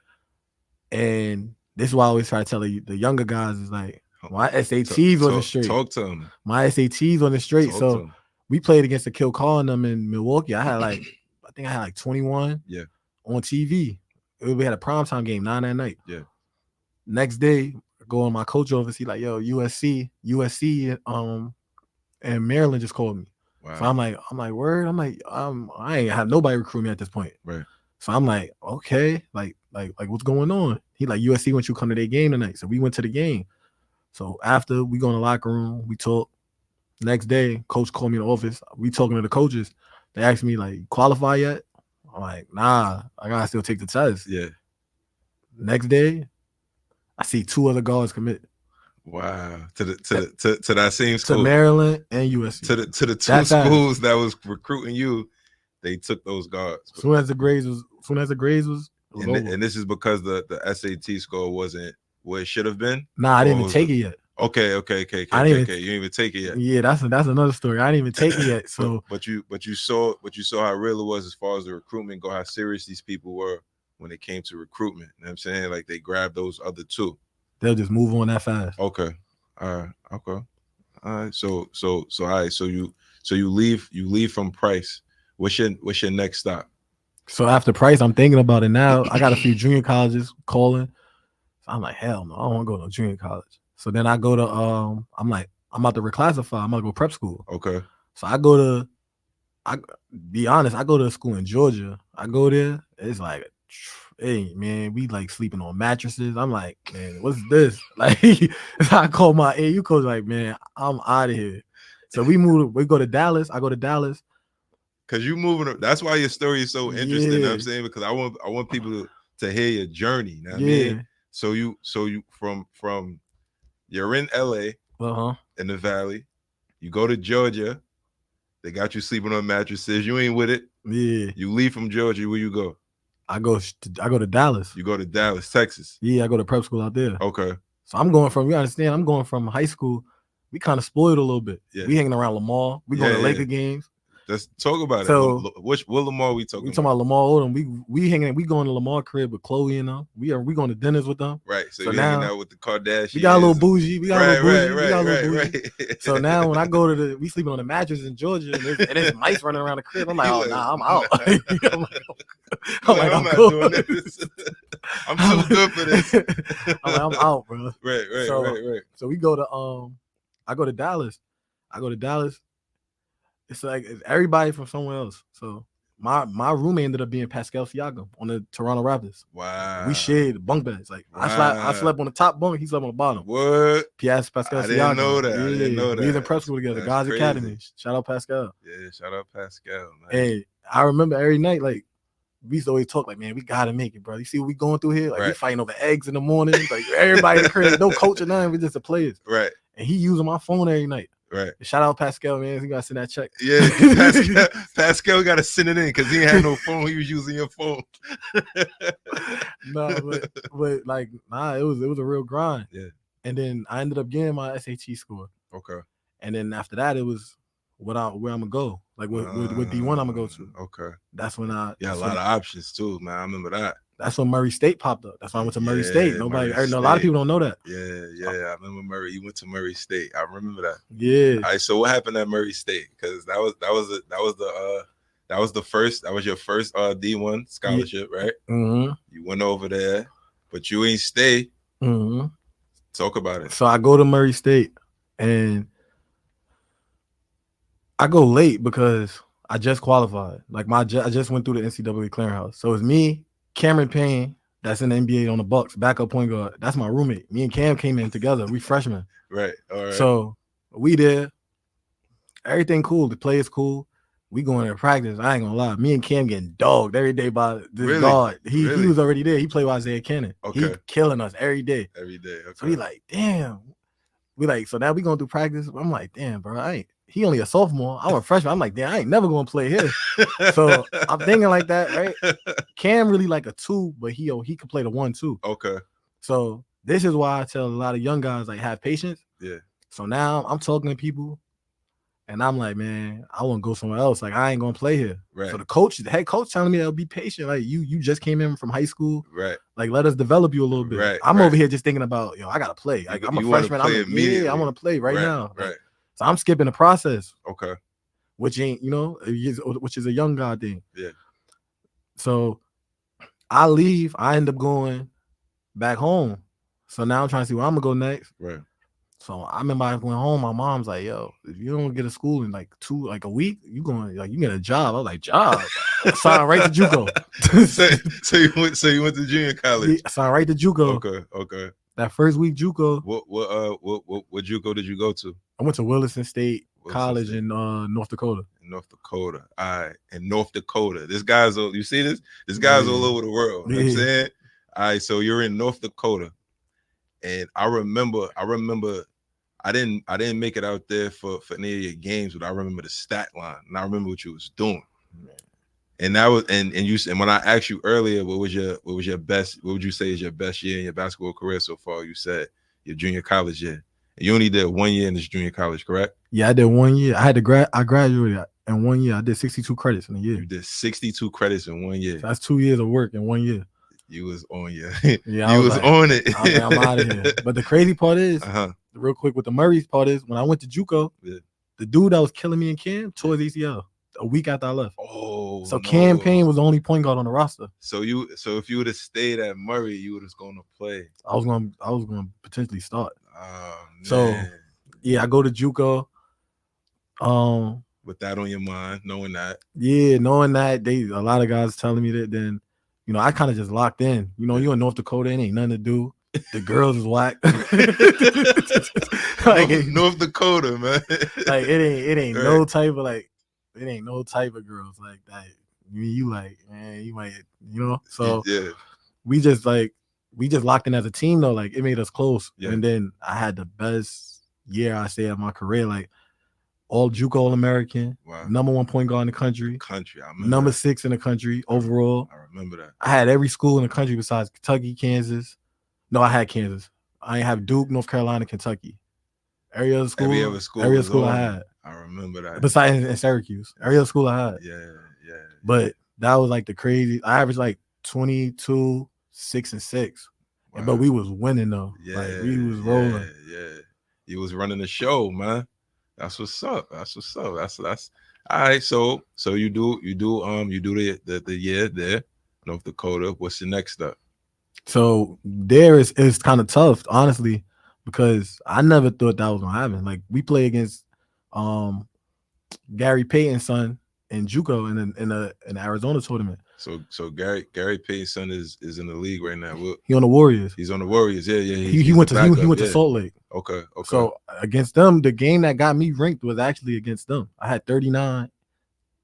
[SPEAKER 2] And this is why I always try to tell the younger guys is like, my SATs wasn't straight.
[SPEAKER 1] Talk to them.
[SPEAKER 2] My SATs wasn't straight. So we played against the Kill Call in them in Milwaukee. I think I had like 21 on TV. We had a primetime game 9 at night.
[SPEAKER 1] Yeah.
[SPEAKER 2] Next day, I go in my coach office. He like, yo, USC, and Maryland just called me. Wow. So I'm like, word. I'm like, I ain't have nobody recruit me at this point.
[SPEAKER 1] Right.
[SPEAKER 2] So I'm like, okay, like what's going on? He like, USC wants you to come to their game tonight. So we went to the game. So after we go in the locker room, we talk. Next day, coach called me in the office. We talking to the coaches. They asked me like, qualify yet? I'm like, nah, I gotta still take the test.
[SPEAKER 1] Yeah.
[SPEAKER 2] Next day, I see 2 other guards commit.
[SPEAKER 1] Wow. To that same school.
[SPEAKER 2] To Maryland and USC.
[SPEAKER 1] To the 2 schools that was recruiting you, they took those guards.
[SPEAKER 2] As soon as the grades was over.
[SPEAKER 1] And this is because the SAT score wasn't where it should have been?
[SPEAKER 2] Nah, I didn't even take it yet.
[SPEAKER 1] Okay. You didn't even take it yet.
[SPEAKER 2] Yeah, that's another story. I didn't even take it yet. So,
[SPEAKER 1] but you saw how real it was as far as the recruitment go, how serious these people were when it came to recruitment. You know what I'm saying? Like they grabbed those other 2.
[SPEAKER 2] They'll just move on that fast.
[SPEAKER 1] Okay. All right. Okay. All right. So all right. So you leave from Price. What's your next stop?
[SPEAKER 2] So after Price, I'm thinking about it now. I got a few junior colleges calling. So I'm like, hell no, I don't want to go to junior college. So then I go to I'm like, I'm about to reclassify. I'm gonna go prep school.
[SPEAKER 1] Okay.
[SPEAKER 2] So I go to be honest, I go to a school in Georgia. I go there, it's like, hey man, we like sleeping on mattresses. I'm like, man, what's this? Like, I call my AU coach, like, man, I'm out of here. So we go to Dallas. I go to Dallas.
[SPEAKER 1] Cause you moving. That's why your story is so interesting. You know what I'm
[SPEAKER 2] Yeah.
[SPEAKER 1] saying, because I want people to hear your journey. You know what I
[SPEAKER 2] Yeah.
[SPEAKER 1] mean? So you from you're in LA in the Valley. You go to Georgia. They got you sleeping on mattresses. You ain't with it.
[SPEAKER 2] Yeah.
[SPEAKER 1] You leave from Georgia. Where you go?
[SPEAKER 2] I go to Dallas.
[SPEAKER 1] You go to Dallas, Texas.
[SPEAKER 2] Yeah, I go to prep school out there.
[SPEAKER 1] Okay.
[SPEAKER 2] So I'm going from, you understand, I'm going from high school. We kind of spoiled a little bit.
[SPEAKER 1] Yeah.
[SPEAKER 2] We hanging around Lamar. We going to Laker games.
[SPEAKER 1] Let's talk about
[SPEAKER 2] So,
[SPEAKER 1] it. What Lamar we talking about?
[SPEAKER 2] We talking about Lamar Odom. We hanging. We going to Lamar crib with Chloe and them. We going to dinners with them.
[SPEAKER 1] Right. So you hanging out with the Kardashians.
[SPEAKER 2] We got a little bougie. We got a little bougie.
[SPEAKER 1] Right.
[SPEAKER 2] So now when I go to we sleeping on the mattress in Georgia and there's mice running around the crib. I'm like, oh nah, I'm out. I'm
[SPEAKER 1] not
[SPEAKER 2] cool.
[SPEAKER 1] doing this. I'm too good for this.
[SPEAKER 2] I'm out, bro.
[SPEAKER 1] Right.
[SPEAKER 2] So we go to I go to Dallas. It's like it's everybody from somewhere else. So my roommate ended up being Pascal Siakam on the Toronto Raptors.
[SPEAKER 1] Wow.
[SPEAKER 2] We shared bunk beds. Like I slept on the top bunk, he slept on the bottom.
[SPEAKER 1] What?
[SPEAKER 2] Pascal
[SPEAKER 1] I
[SPEAKER 2] Siakam.
[SPEAKER 1] didn't know that.
[SPEAKER 2] Yeah.
[SPEAKER 1] I didn't know that.
[SPEAKER 2] We was in prep school together.
[SPEAKER 1] That's
[SPEAKER 2] Guys
[SPEAKER 1] crazy.
[SPEAKER 2] Academy. Shout out Pascal.
[SPEAKER 1] Yeah, shout out Pascal, man.
[SPEAKER 2] Hey, I remember every night, like, we used to always talk like, man, we gotta make it, bro. You see what we going through here? Like, we fighting over eggs in the morning. Like, everybody in the crib, no coach or nothing. We just the players.
[SPEAKER 1] Right.
[SPEAKER 2] And he using my phone every night.
[SPEAKER 1] Right.
[SPEAKER 2] Shout out Pascal, man. He got to send that check.
[SPEAKER 1] Yeah, Pascal got to send it in because he ain't had no phone. He was using your phone.
[SPEAKER 2] but like, nah, it was a real grind.
[SPEAKER 1] Yeah.
[SPEAKER 2] And then I ended up getting my SAT score.
[SPEAKER 1] Okay.
[SPEAKER 2] And then after that, it was where I'm gonna go. Like with D1, I'm gonna go to.
[SPEAKER 1] Okay.
[SPEAKER 2] That's when
[SPEAKER 1] a lot of options too, man. I remember that.
[SPEAKER 2] That's when Murray State popped up. That's why I went to Murray State. A lot of people don't know that.
[SPEAKER 1] Yeah. I remember Murray. You went to Murray State. I remember that.
[SPEAKER 2] Yeah.
[SPEAKER 1] All right. So what happened at Murray State? Because that was your first D1 scholarship, right?
[SPEAKER 2] Mm-hmm.
[SPEAKER 1] You went over there, but you ain't stay.
[SPEAKER 2] Mm-hmm.
[SPEAKER 1] Talk about it.
[SPEAKER 2] So I go to Murray State, and I go late because I just qualified. Like I just went through the NCAA clearinghouse. So it's me, Cameron Payne, that's in the NBA on the Bucks, backup point guard. That's my roommate. Me and Cam came in together. We freshmen.
[SPEAKER 1] Right. All right.
[SPEAKER 2] So we there. Everything cool. The play is cool. We going to practice. I ain't gonna lie. Me and Cam getting dogged every day by this guard. He was already there. He played with Isaiah Cannon.
[SPEAKER 1] Okay.
[SPEAKER 2] He killing us every day.
[SPEAKER 1] Every day. Okay.
[SPEAKER 2] So we like, damn. So now we going through practice. I'm like, damn, bro. He only a sophomore. I'm a freshman. I'm like, damn, I ain't never gonna play here. So I'm thinking like that, right? Cam really like a 2, but he could play the 1 too.
[SPEAKER 1] Okay.
[SPEAKER 2] So this is why I tell a lot of young guys, like, have patience.
[SPEAKER 1] Yeah.
[SPEAKER 2] So now I'm talking to people, and I'm like, man, I want to go somewhere else. Like, I ain't gonna play here.
[SPEAKER 1] Right.
[SPEAKER 2] So the head coach telling me, be patient. Like, you just came in from high school.
[SPEAKER 1] Right.
[SPEAKER 2] Like, let us develop you a little bit.
[SPEAKER 1] Right.
[SPEAKER 2] I'm over here just thinking about, I gotta play. Like, I'm a freshman. I want to play right now.
[SPEAKER 1] Right.
[SPEAKER 2] So I'm skipping the process.
[SPEAKER 1] Okay.
[SPEAKER 2] Which ain't, which is a young guy thing.
[SPEAKER 1] Yeah.
[SPEAKER 2] So I leave. I end up going back home. So now I'm trying to see where I'm gonna go next.
[SPEAKER 1] Right.
[SPEAKER 2] So I remember I went home. My mom's like, "Yo, if you don't get a school in like a week, you get a job." I was like, "Job?" Sign right to JUCO.
[SPEAKER 1] so you went to junior college.
[SPEAKER 2] Sign right to JUCO.
[SPEAKER 1] Okay.
[SPEAKER 2] That first week JUCO.
[SPEAKER 1] What JUCO did you go to?
[SPEAKER 2] I went to Williston State College in North Dakota.
[SPEAKER 1] North Dakota. All right. In North Dakota. You see this? This guy's all over the world. You know what I'm saying? All right, so you're in North Dakota. And I remember I didn't make it out there for any of your games, but I remember the stat line and I remember what you was doing. And that was and when I asked you earlier, what would you say is your best year in your basketball career so far? You said your junior college year. And you only did 1 year in this junior college, correct?
[SPEAKER 2] Yeah, I did 1 year. I graduated in 1 year. I did 62 credits in a year.
[SPEAKER 1] You did 62 credits in 1 year.
[SPEAKER 2] So that's 2 years of work in 1 year.
[SPEAKER 1] You was on
[SPEAKER 2] yeah,
[SPEAKER 1] you was on it.
[SPEAKER 2] I'm out of here. But the crazy part is, real quick with the Murray's part is, when I went to JUCO, the dude that was killing me in camp tore his ACL. a week after I left.
[SPEAKER 1] Oh
[SPEAKER 2] So
[SPEAKER 1] no.
[SPEAKER 2] Cam Payne was the only point guard on the roster.
[SPEAKER 1] So if you would have stayed at Murray, you would have gone to play.
[SPEAKER 2] I was gonna potentially start.
[SPEAKER 1] Oh man.
[SPEAKER 2] So yeah, I go to JUCO.
[SPEAKER 1] With that on your mind, knowing that.
[SPEAKER 2] Yeah, knowing that a lot of guys telling me that, then I kind of just locked in. You in North Dakota, it ain't nothing to do. The girls is whack.
[SPEAKER 1] Like North Dakota, man.
[SPEAKER 2] Like it ain't right. No type of like it ain't no type of girls like that. You like, man, you might, So
[SPEAKER 1] yeah,
[SPEAKER 2] we just locked in as a team though. Like it made us close.
[SPEAKER 1] Yeah.
[SPEAKER 2] And then I had the best year I say of my career. Like all JUCO All-American,
[SPEAKER 1] wow.
[SPEAKER 2] number 1 point guard in the country.
[SPEAKER 1] I remember
[SPEAKER 2] number
[SPEAKER 1] that.
[SPEAKER 2] 6 in the country overall.
[SPEAKER 1] I remember that.
[SPEAKER 2] I had every school in the country besides Kentucky, Kansas. No, I had Kansas. I ain't have Duke, North Carolina, Kentucky. Every other school I had.
[SPEAKER 1] I remember that.
[SPEAKER 2] Besides in Syracuse. Every other school I had.
[SPEAKER 1] Yeah.
[SPEAKER 2] But that was like the crazy. I averaged like 22, 6 and 6. Wow. But we was winning though.
[SPEAKER 1] Yeah.
[SPEAKER 2] Like we was rolling.
[SPEAKER 1] Yeah. You was running the show, man. That's what's up. That's all right. So you do the year there, North Dakota. What's the next step?
[SPEAKER 2] So there is kind of tough, honestly, because I never thought that was gonna happen. Like we play against Gary Payton's son in JUCO in the Arizona tournament.
[SPEAKER 1] So Gary Payton's son is in the league right now.
[SPEAKER 2] He on the Warriors.
[SPEAKER 1] He's on the Warriors. Yeah.
[SPEAKER 2] He went to Salt Lake.
[SPEAKER 1] Okay.
[SPEAKER 2] So against them, the game that got me ranked was actually against them. I had 39,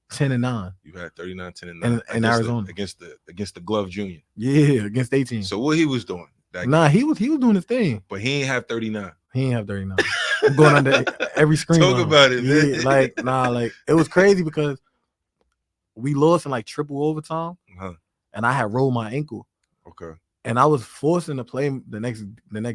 [SPEAKER 2] 10 and 9.
[SPEAKER 1] You had 39, 10 and 9
[SPEAKER 2] in Arizona
[SPEAKER 1] against the Glove Junior.
[SPEAKER 2] Yeah, against 18.
[SPEAKER 1] So what he was doing?
[SPEAKER 2] He was doing his thing,
[SPEAKER 1] but he ain't have 39.
[SPEAKER 2] He ain't have 39. I'm going under every screen.
[SPEAKER 1] Talk about it, man.
[SPEAKER 2] Like it was crazy because we lost in like triple overtime, and I had rolled my ankle.
[SPEAKER 1] Okay.
[SPEAKER 2] And I was forcing to play the next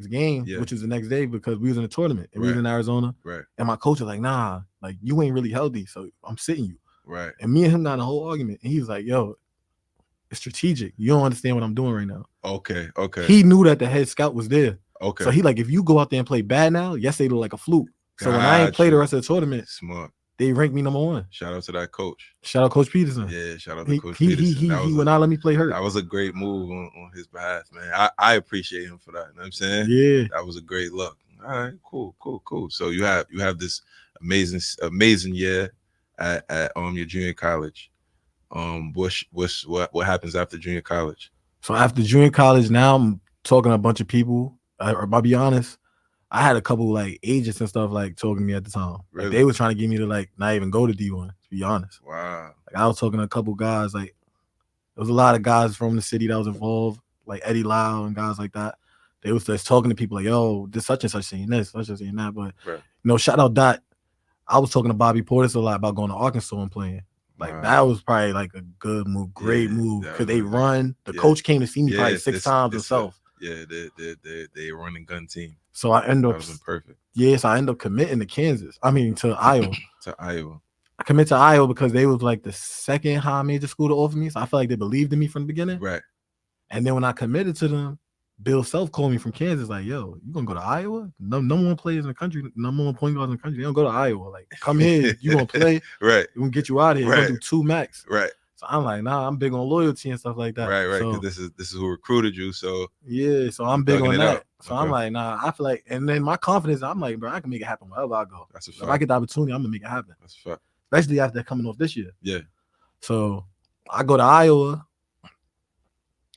[SPEAKER 2] game, which was the next day because we was in a tournament and we was in Arizona.
[SPEAKER 1] Right.
[SPEAKER 2] And my coach was like, "Nah, like you ain't really healthy, so I'm sitting you."
[SPEAKER 1] Right.
[SPEAKER 2] And me and him got in a whole argument, and he was like, "Yo, it's strategic. You don't understand what I'm doing right now."
[SPEAKER 1] Okay.
[SPEAKER 2] He knew that the head scout was there.
[SPEAKER 1] Okay.
[SPEAKER 2] So he like, if you go out there and play bad now, yes, they look like a fluke. So when I ain't play the rest of the tournament,
[SPEAKER 1] smart.
[SPEAKER 2] They ranked me number 1.
[SPEAKER 1] Shout out to that coach.
[SPEAKER 2] Shout out Coach Peterson.
[SPEAKER 1] Yeah, shout out to Coach Peterson.
[SPEAKER 2] He would not let me play hurt.
[SPEAKER 1] That was a great move on his behalf, man. I appreciate him for that. You know what I'm saying?
[SPEAKER 2] Yeah.
[SPEAKER 1] That was a great look. All right, cool. So you have this amazing year at your junior college. What happens after junior college?
[SPEAKER 2] So after junior college, now I'm talking to a bunch of people. I'll be honest, I had a couple like agents and stuff like talking to me at the time.
[SPEAKER 1] Really?
[SPEAKER 2] Like, they were trying to get me to like not even go to D1, to be honest.
[SPEAKER 1] Wow.
[SPEAKER 2] Like I was talking to a couple guys, like there was a lot of guys from the city that was involved, like Eddie Lau and guys like that. They was just talking to people like, yo, this such and such saying this, such and saying that. But shout out Dot. I was talking to Bobby Portis a lot about going to Arkansas and playing. Like that was probably like a good move, great move. Because they run. The coach came to see me probably 6 times himself.
[SPEAKER 1] They run and gun team.
[SPEAKER 2] So I end up
[SPEAKER 1] perfect.
[SPEAKER 2] Yes, I end up committing to Iowa.
[SPEAKER 1] To Iowa.
[SPEAKER 2] I commit to Iowa because they was like the second high major school to offer me. So I feel like they believed in me from the beginning.
[SPEAKER 1] Right.
[SPEAKER 2] And then when I committed to them, Bill Self called me from Kansas, like, yo, you gonna go to Iowa? Number 1 players in the country, number 1 point guards in the country. They don't go to Iowa. Like, come here, you gonna play.
[SPEAKER 1] Right.
[SPEAKER 2] We're gonna get you out of here. We're gonna do 2 max.
[SPEAKER 1] Right.
[SPEAKER 2] So I'm like, nah, I'm big on loyalty and stuff like that.
[SPEAKER 1] Right.
[SPEAKER 2] So,
[SPEAKER 1] because this is who recruited you. So
[SPEAKER 2] yeah, so I'm big on that. So I'm like, nah, I feel like, and then my confidence, I'm like, bro, I can make it happen wherever I go.
[SPEAKER 1] That's a fact.
[SPEAKER 2] If I get the opportunity, I'm gonna make it happen.
[SPEAKER 1] That's a fact.
[SPEAKER 2] Especially after coming off this year.
[SPEAKER 1] Yeah.
[SPEAKER 2] So I go to Iowa.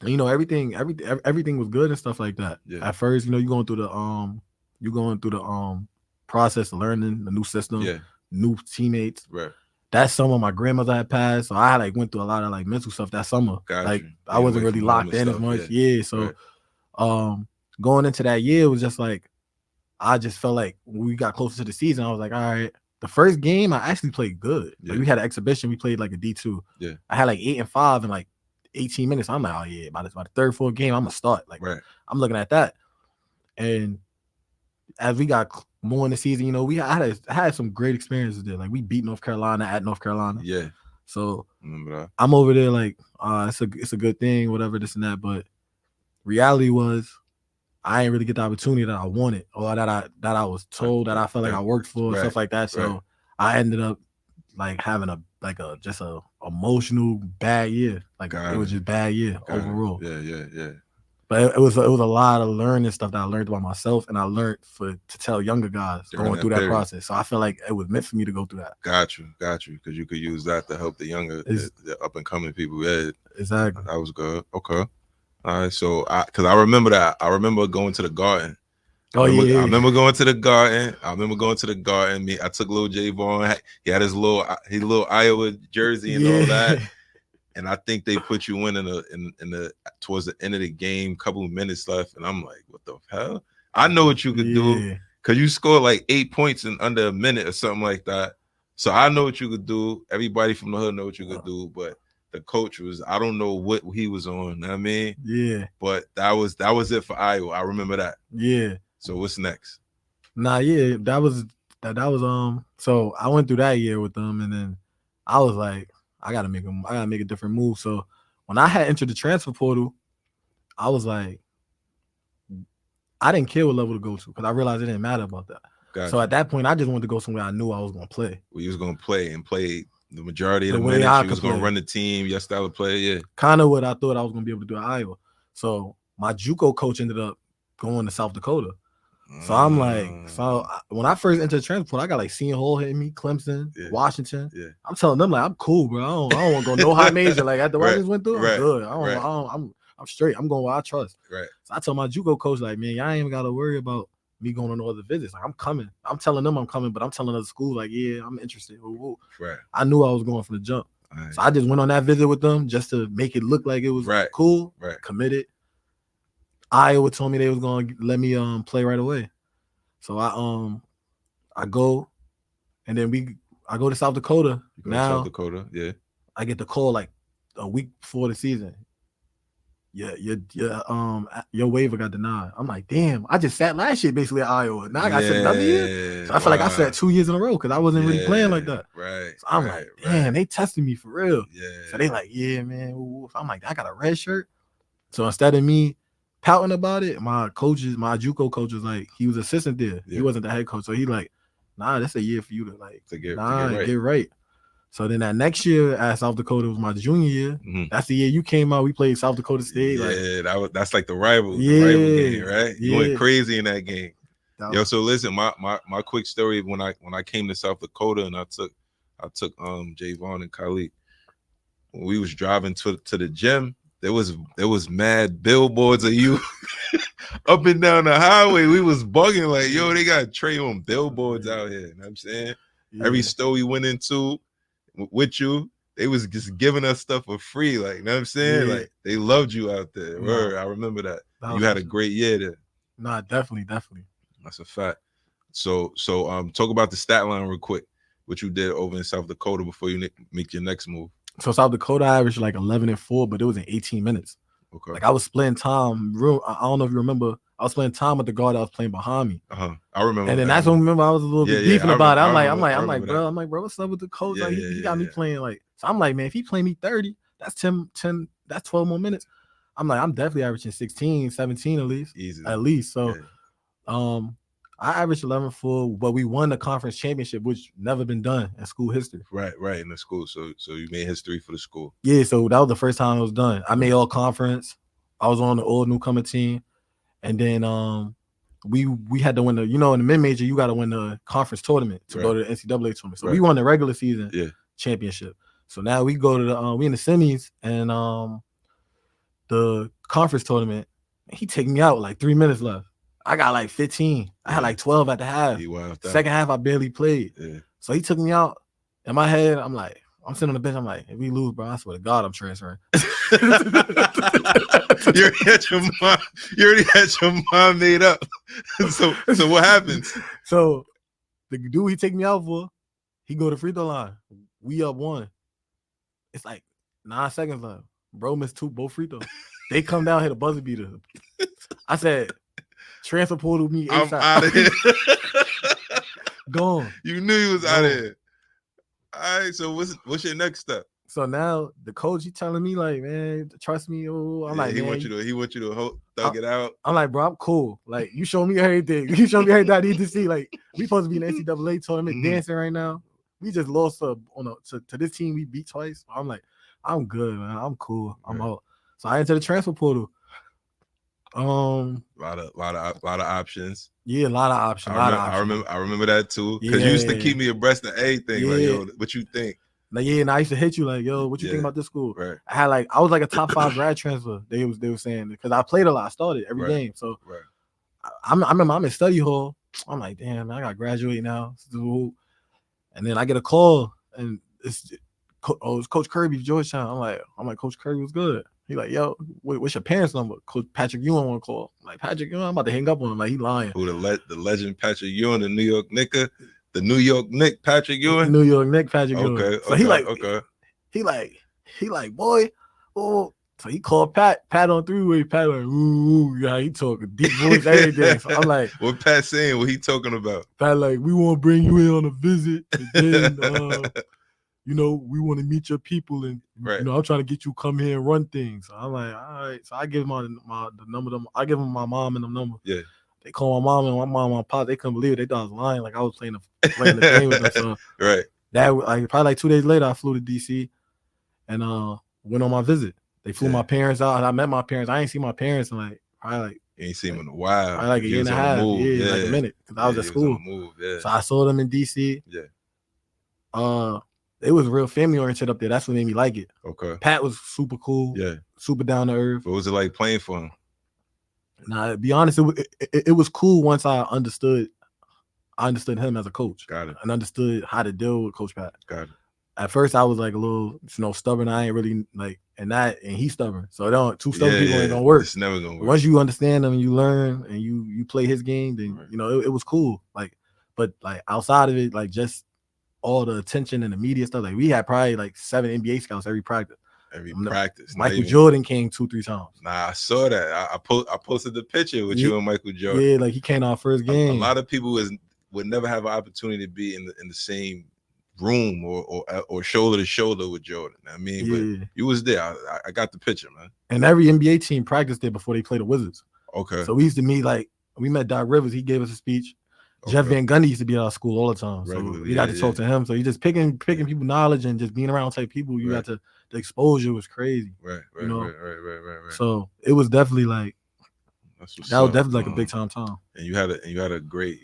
[SPEAKER 2] And, everything was good and stuff like that. Yeah. At first, you're going through the process of learning the new system, new teammates.
[SPEAKER 1] Right.
[SPEAKER 2] That summer, my grandmother had passed, so I went through a lot of like mental stuff that summer. I wasn't really locked in as much. Yeah. So, going into that year, it was just like I just felt like when we got closer to the season, I was like, all right. The first game, I actually played good. Yeah. Like, we had an exhibition. We played like a D2.
[SPEAKER 1] Yeah.
[SPEAKER 2] I had like 8 and 5 in like 18 minutes. I'm like, oh yeah, by the 3rd, 4th game, I'm gonna start. Like, I'm looking at that. And as we got more in the season, I had some great experiences there. Like we beat North Carolina at North Carolina.
[SPEAKER 1] Yeah.
[SPEAKER 2] So I'm over there like, it's a good thing, whatever, this and that. But reality was, I ain't really get the opportunity that I wanted or that I was told that I felt like I worked for, stuff like that. So I ended up like having a like a just a emotional bad year. Like
[SPEAKER 1] Got
[SPEAKER 2] it was
[SPEAKER 1] it.
[SPEAKER 2] just bad year
[SPEAKER 1] Got it.
[SPEAKER 2] overall.
[SPEAKER 1] Yeah.
[SPEAKER 2] But it was a lot of learning stuff that I learned about myself, and I learned to tell younger guys
[SPEAKER 1] During
[SPEAKER 2] going
[SPEAKER 1] that
[SPEAKER 2] through that
[SPEAKER 1] period.
[SPEAKER 2] process. So I feel like it was meant for me to go through that.
[SPEAKER 1] Got you. Because you could use that to help the younger, the up and coming people. Yeah,
[SPEAKER 2] Exactly.
[SPEAKER 1] that was good. Okay. All right. So, because I remember that. I remember going to the garden.
[SPEAKER 2] Oh
[SPEAKER 1] I
[SPEAKER 2] yeah.
[SPEAKER 1] remember going to the garden. Me, I took little Javon. He had his little Iowa jersey and all that. And I think they put you in the towards the end of the game, couple of minutes left, and I'm like, what the hell? I know what you could do because you scored like 8 points in under a minute or something like that. So I know what you could do. Everybody from the hood know what you could do, but the coach I don't know what he was on. You know what I mean?
[SPEAKER 2] Yeah.
[SPEAKER 1] But that was it for Iowa. I remember that.
[SPEAKER 2] Yeah.
[SPEAKER 1] So what's next?
[SPEAKER 2] Yeah, that was so I went through that year with them, and then I was like, I gotta make a different move. So when I had entered the transfer portal, I was like, I didn't care what level to go to because I realized it didn't matter about that.
[SPEAKER 1] Gotcha.
[SPEAKER 2] So at that point, I just wanted to go somewhere I knew I was gonna play.
[SPEAKER 1] Well, you was gonna play the majority of
[SPEAKER 2] The
[SPEAKER 1] the
[SPEAKER 2] way
[SPEAKER 1] minutes.
[SPEAKER 2] I
[SPEAKER 1] You was
[SPEAKER 2] could
[SPEAKER 1] gonna
[SPEAKER 2] play.
[SPEAKER 1] run the team, your style of play, yeah.
[SPEAKER 2] Kind of what I thought I was gonna be able to do at Iowa. So my JUCO coach ended up going to South Dakota. So I'm like, when I first entered the transfer portal, I got like Seton Hall hitting me, Clemson, Washington.
[SPEAKER 1] Yeah.
[SPEAKER 2] I'm telling them like, I'm cool, bro. I don't want to go no high major. Like after what I just went through, I'm good. I'm straight. I'm going where I trust.
[SPEAKER 1] Right.
[SPEAKER 2] So I told my JUCO coach like, man, y'all ain't even gotta worry about me going on other visits. Like I'm coming. I'm telling them I'm coming, but I'm telling other schools like, yeah, I'm interested.
[SPEAKER 1] Right.
[SPEAKER 2] I knew I was going from the jump. Right. So I just went on that visit with them just to make it look like it was cool. Right. Committed. Iowa told me they was gonna let me play right away. So I go, and then I go to South Dakota.
[SPEAKER 1] South Dakota, yeah.
[SPEAKER 2] I get the call like a week before the season. Yeah, your waiver got denied. I'm like, damn, I just sat last year basically at Iowa. Now I got set another year. So I feel like I sat 2 years in a row because I wasn't really playing like that.
[SPEAKER 1] Right.
[SPEAKER 2] So I'm like, damn, they tested me for real. Yeah. So they like, yeah, man. I'm like, I got a red shirt. So instead of me pouting about it, my JUCO coach was like, he was assistant there. Yeah. He wasn't the head coach. So he like, nah, that's a year for you to like get right. So then that next year at South Dakota was my junior year. Mm-hmm. That's the year you came out. We played South Dakota State.
[SPEAKER 1] Yeah, that's like the rival game, right? You went crazy in that game. Yo, so listen, my quick story when I came to South Dakota and I took Javon and Khalid. When we was driving to the gym, there was mad billboards of you up and down the highway. We was bugging like, yo, they got Trey on billboards out here. You know what I'm saying? Yeah. Every store we went into with you, they was just giving us stuff for free. Like, you know what I'm saying? Yeah. Like, they loved you out there. Word, I remember that. You had a great year there.
[SPEAKER 2] Nah, definitely.
[SPEAKER 1] That's a fact. So talk about the stat line real quick. What you did over in South Dakota before you make your next move.
[SPEAKER 2] So South Dakota, I averaged like 11-4, but it was in 18 minutes. Okay. Like I was splitting time. I don't know if you remember. I was playing time with the guard that was playing behind me.
[SPEAKER 1] I remember.
[SPEAKER 2] And then that's when I was a little bit beefing about it. I'm like, bro, what's up with the coach? Yeah, like he got me playing like. So I'm like, man, if he playing me 30, that's 10, that's 12 more minutes. I'm like, I'm definitely averaging 16, 17 at least.
[SPEAKER 1] Easy.
[SPEAKER 2] At least. So, I averaged 11-4, but we won the conference championship, which never been done in school history.
[SPEAKER 1] Right, in the school. So you made history for the school.
[SPEAKER 2] Yeah, so that was the first time it was done. I made all conference. I was on the all newcomer team, and then we had to win in the mid major you got to win the conference tournament to go to the NCAA tournament. So we won the regular season championship. So now we go to the we in the semis and the conference tournament. He taking me out like 3 minutes left. I got like 15. I had like 12 at the half. Second half, I barely played. Yeah. So he took me out. In my head, I'm sitting on the bench. I'm like, if we lose, bro, I swear to God, I'm transferring.
[SPEAKER 1] You already had your mind made up. So what happens?
[SPEAKER 2] So the dude he take me out for, he go to free throw line. We up 1. It's like 9 seconds left. Bro missed 2 both free throws. They come down, hit a buzzer beater. I said, transfer portal me ASAP.
[SPEAKER 1] I'm out of here.
[SPEAKER 2] Gone.
[SPEAKER 1] You knew he was out of here. All right, so what's your next step?
[SPEAKER 2] So now the coach, he telling me like, man, trust me. I'm like,
[SPEAKER 1] he want you to thug it out.
[SPEAKER 2] I'm like, bro, I'm cool. Like, you show me everything. You show me everything I need to see. Like, we supposed to be in the NCAA tournament dancing right now. we just lost to this team we beat twice. I'm like, I'm good, man. I'm cool. I'm out. So I entered the transfer portal.
[SPEAKER 1] A lot of options.
[SPEAKER 2] Yeah, a lot of options.
[SPEAKER 1] I remember that too. Because you used to keep me abreast of everything. Like, yo, what you think?
[SPEAKER 2] Like, and I used to hit you like, yo, what you think about this school?
[SPEAKER 1] Right.
[SPEAKER 2] I was like a top 5 grad transfer. They were saying, because I played a lot. I started every game. So I remember I'm in study hall. I'm like, damn, man, I got to graduate now. And then I get a call, and it's Coach Kirby of Georgetown. I'm like, Coach Kirby was good. He like, yo, what's your parents' number? Coach Patrick Ewing want to call. I'm like, Patrick Ewing, I'm about to hang up on him. Like, he lying.
[SPEAKER 1] Who the legend Patrick Ewing, the New York Knicker, the New York Nick Patrick Ewing?
[SPEAKER 2] New York Nick Patrick Ewing.
[SPEAKER 1] Okay,
[SPEAKER 2] so he like, boy, oh. So he called Pat on 3-way. Pat like, ooh, yeah, he talking deep voice, everything. So I'm like,
[SPEAKER 1] what Pat saying? What he talking about?
[SPEAKER 2] Pat like, we want to bring you in on a visit, and then you know, we want to meet your people, and you know, I'm trying to get you come here and run things. So I'm like, all right. So I give him the number. I give him my mom and the number.
[SPEAKER 1] Yeah.
[SPEAKER 2] They call my mom and my pop. They couldn't believe it. They thought I was lying. Like I was playing the game with them. So that probably like 2 days later, I flew to DC and went on my visit. They flew my parents out, and I met my parents. I ain't seen my parents in like probably like
[SPEAKER 1] you ain't seen them in a while.
[SPEAKER 2] Probably like a year and a half. Yeah, like a minute because I was at school. So I saw them in DC.
[SPEAKER 1] Yeah.
[SPEAKER 2] It was real family oriented up there. That's what made me like it.
[SPEAKER 1] Okay.
[SPEAKER 2] Pat was super cool.
[SPEAKER 1] Yeah.
[SPEAKER 2] Super down to earth.
[SPEAKER 1] What was it like playing for him?
[SPEAKER 2] Nah, to be honest, it was cool once I understood him as a coach.
[SPEAKER 1] Got it.
[SPEAKER 2] And understood how to deal with Coach Pat.
[SPEAKER 1] Got it.
[SPEAKER 2] At first, I was like a little, stubborn. I ain't really like, and he's stubborn. So two stubborn people ain't gonna work.
[SPEAKER 1] It's never gonna work.
[SPEAKER 2] Once you understand him and you learn and you play his game, then it was cool. Like, but like outside of it, like just all the attention and the media stuff. Like we had probably like 7 NBA scouts every practice. Michael Jordan came 2-3 times.
[SPEAKER 1] Nah, I saw that. I posted the picture with you and Michael Jordan.
[SPEAKER 2] Yeah, like he came our first game.
[SPEAKER 1] A lot of people would never have an opportunity to be in the same room or shoulder to shoulder with Jordan. I mean, but you was there. I got the picture, man.
[SPEAKER 2] And every NBA team practiced there before they played the Wizards.
[SPEAKER 1] Okay.
[SPEAKER 2] So we used to meet, like, we met Doc Rivers. He gave us a speech. Okay. Jeff Van Gundy used to be at our school all the time. So we got to talk to him. So you just picking people knowledge and just being around type people. You got to, the exposure was crazy.
[SPEAKER 1] Right.
[SPEAKER 2] So it was definitely like, that was definitely like a big time.
[SPEAKER 1] And you had a great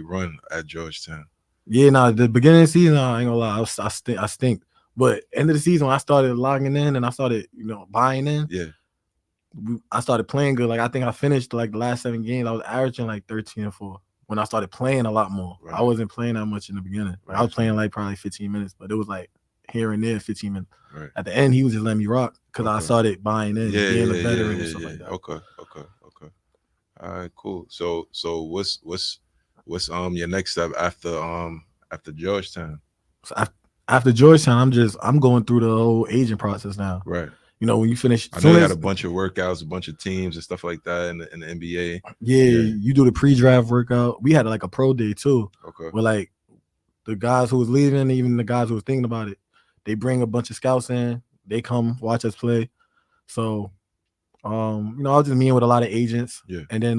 [SPEAKER 1] run at Georgetown.
[SPEAKER 2] Yeah, the beginning of the season, I ain't gonna lie, I stink. But end of the season, when I started logging in and I started, buying in.
[SPEAKER 1] Yeah.
[SPEAKER 2] I started playing good. Like I think I finished like the last 7 games. I was averaging like 13-4 when I started playing a lot more. Right. I wasn't playing that much in the beginning. Right. I was playing like probably 15 minutes, but it was like here and there 15 minutes. Right. At the end, he was just letting me rock because I started buying in, being a veteran and stuff like that.
[SPEAKER 1] Okay. All right, cool. So what's your next step after Georgetown?
[SPEAKER 2] So after Georgetown, I'm going through the whole agent process now.
[SPEAKER 1] Right.
[SPEAKER 2] When you finish,
[SPEAKER 1] I know you had a bunch of workouts, a bunch of teams and stuff like that in the NBA.
[SPEAKER 2] Yeah, you do the pre-draft workout. We had like a pro day too.
[SPEAKER 1] Okay.
[SPEAKER 2] Where like the guys who was leaving, even the guys who was thinking about it, they bring a bunch of scouts in. They come watch us play. So, I was just meeting with a lot of agents.
[SPEAKER 1] Yeah.
[SPEAKER 2] And then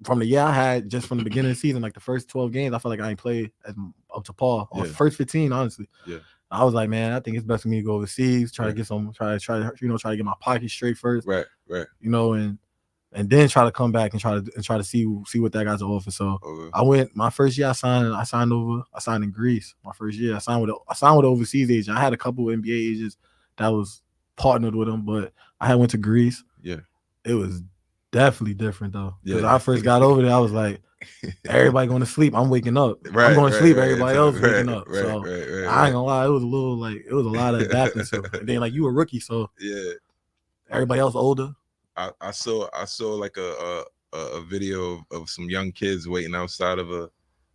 [SPEAKER 2] from the year I had, just from the beginning of the season, like the first 12 games, I felt like I ain't played up to par. Or first 15, honestly.
[SPEAKER 1] Yeah.
[SPEAKER 2] I was like, man, I think it's best for me to go overseas, try to get some, try to get my pockets straight first.
[SPEAKER 1] Right.
[SPEAKER 2] And then try to come back and try to see what that guy's offer. So I went my first year. I signed in Greece. My first year, I signed with an overseas agent. I had a couple of NBA agents that was partnered with them, but I had went to Greece.
[SPEAKER 1] Yeah,
[SPEAKER 2] it was definitely different though. Because I first got over there, I was like, everybody going to sleep. I'm waking up. I'm going to sleep. Everybody else waking up. So I ain't gonna lie, it was a lot of adapting to. And then like you a rookie, so everybody else older.
[SPEAKER 1] I saw like a video of some young kids waiting outside in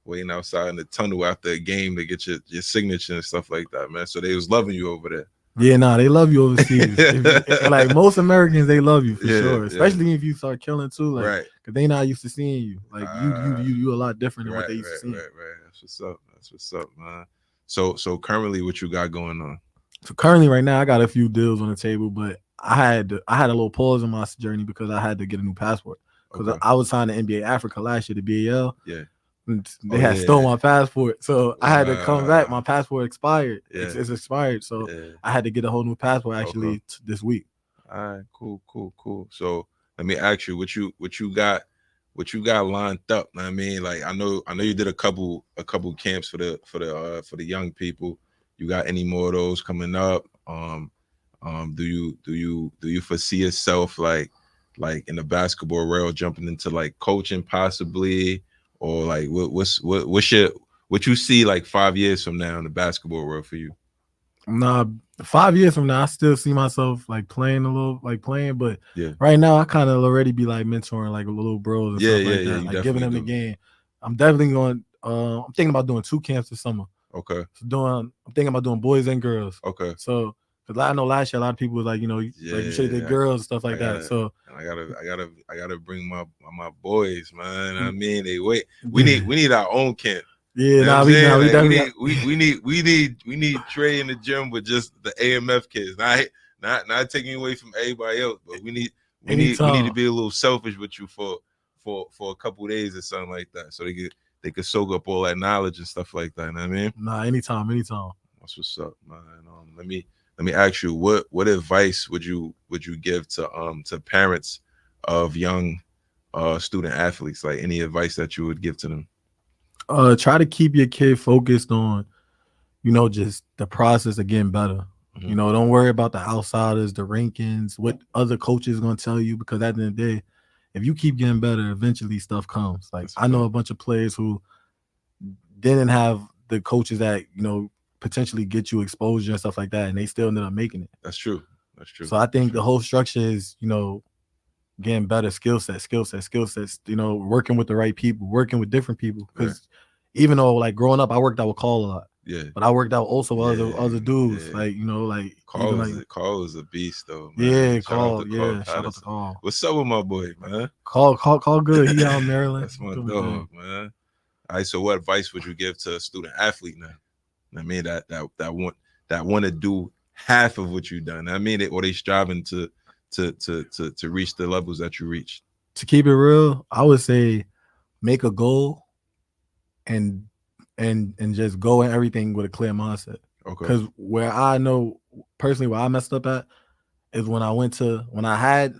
[SPEAKER 1] the tunnel after a game to get your signature and stuff like that, man. So they was loving you over there.
[SPEAKER 2] Yeah, they love you overseas. Like most Americans, they love you for sure. Especially if you start killing too, like because they not used to seeing you. Like you a lot different than what they used to see.
[SPEAKER 1] Right. That's what's up, man. So currently, what you got going on?
[SPEAKER 2] So currently, right now, I got a few deals on the table, but I had a little pause in my journey because I had to get a new passport because I was signed to NBA Africa last year, the BAL.
[SPEAKER 1] Yeah.
[SPEAKER 2] They
[SPEAKER 1] Oh
[SPEAKER 2] had stole
[SPEAKER 1] yeah.
[SPEAKER 2] my passport, so I had to come back.
[SPEAKER 1] Wow.
[SPEAKER 2] My passport expired.
[SPEAKER 1] Yeah.
[SPEAKER 2] It's expired, so
[SPEAKER 1] Yeah.
[SPEAKER 2] I had to get a whole new passport
[SPEAKER 1] Okay.
[SPEAKER 2] actually this week.
[SPEAKER 1] All right. Cool. Cool. Cool. So let me ask you, what you got lined up. I mean, like I know you did a couple camps for the young people. You got any more of those coming up? Do you foresee yourself like in the basketball world jumping into like coaching possibly, or like what you see like 5 years from now in the basketball world for you?
[SPEAKER 2] Nah, 5 years from now, I still see myself like playing but
[SPEAKER 1] Yeah,
[SPEAKER 2] right now I kind of already be like mentoring like little bros and
[SPEAKER 1] yeah,
[SPEAKER 2] stuff
[SPEAKER 1] yeah,
[SPEAKER 2] like
[SPEAKER 1] yeah.
[SPEAKER 2] that,
[SPEAKER 1] You
[SPEAKER 2] like giving
[SPEAKER 1] definitely
[SPEAKER 2] them the
[SPEAKER 1] do.
[SPEAKER 2] game. I'm definitely going. I'm thinking about doing 2 camps this summer.
[SPEAKER 1] Okay,
[SPEAKER 2] I'm thinking about doing boys and girls.
[SPEAKER 1] okay.
[SPEAKER 2] So, because I know last year a lot of people was like, like you should have did
[SPEAKER 1] Yeah,
[SPEAKER 2] girls and stuff
[SPEAKER 1] I
[SPEAKER 2] like that.
[SPEAKER 1] gotta,
[SPEAKER 2] So,
[SPEAKER 1] I gotta bring my boys, man. I
[SPEAKER 2] mm,
[SPEAKER 1] mean, they wait. We
[SPEAKER 2] yeah,
[SPEAKER 1] need our own camp.
[SPEAKER 2] yeah,
[SPEAKER 1] You know what I'm saying?
[SPEAKER 2] we
[SPEAKER 1] Like we
[SPEAKER 2] definitely
[SPEAKER 1] need we need Trey in the gym with just the AMF kids. Not taking away from everybody else, but we need to
[SPEAKER 2] anytime.
[SPEAKER 1] be a little selfish with you for a couple days or something like that, so they could soak up all that knowledge and stuff like that. You know what I mean?
[SPEAKER 2] Nah, anytime.
[SPEAKER 1] That's what's up, man. Let me ask you, what advice would you give to parents of young student athletes? Like any advice that you would give to them?
[SPEAKER 2] Try to keep your kid focused on just the process of getting better.
[SPEAKER 1] Hmm.
[SPEAKER 2] Don't worry about the outsiders, the rankings, what other coaches gonna tell you, because at the end of the day, if you keep getting better, eventually stuff comes. Like
[SPEAKER 1] That's a
[SPEAKER 2] I know
[SPEAKER 1] fact.
[SPEAKER 2] a bunch of players who didn't have the coaches that potentially get you exposure and stuff like that, and they still ended up making it.
[SPEAKER 1] That's true. That's true.
[SPEAKER 2] So I
[SPEAKER 1] That's
[SPEAKER 2] think the
[SPEAKER 1] true.
[SPEAKER 2] whole structure is getting better skill sets. Working with the right people, working with different people.
[SPEAKER 1] Right.
[SPEAKER 2] Because even though like growing up, I worked out with Call a lot,
[SPEAKER 1] Yeah.
[SPEAKER 2] but I worked out also with other
[SPEAKER 1] Yeah.
[SPEAKER 2] dudes.
[SPEAKER 1] Yeah.
[SPEAKER 2] Like like even
[SPEAKER 1] Carl
[SPEAKER 2] like
[SPEAKER 1] is a Carl is a beast though, man.
[SPEAKER 2] yeah,
[SPEAKER 1] Shout out to
[SPEAKER 2] Call
[SPEAKER 1] Carl
[SPEAKER 2] yeah. Shout out to
[SPEAKER 1] Patterson.
[SPEAKER 2] Call.
[SPEAKER 1] What's up with my boy, man?
[SPEAKER 2] Call good. He out in Maryland
[SPEAKER 1] That's my
[SPEAKER 2] doing his
[SPEAKER 1] dog,
[SPEAKER 2] thing.
[SPEAKER 1] man. All right. So, what advice would you give to a student athlete now? I mean that want to do half of what you've done. I mean it, or they striving to reach the levels that you reached.
[SPEAKER 2] To keep it real, I would say make a goal and just go in everything with a clear mindset.
[SPEAKER 1] Okay.
[SPEAKER 2] Because where I know personally where I messed up at is when I had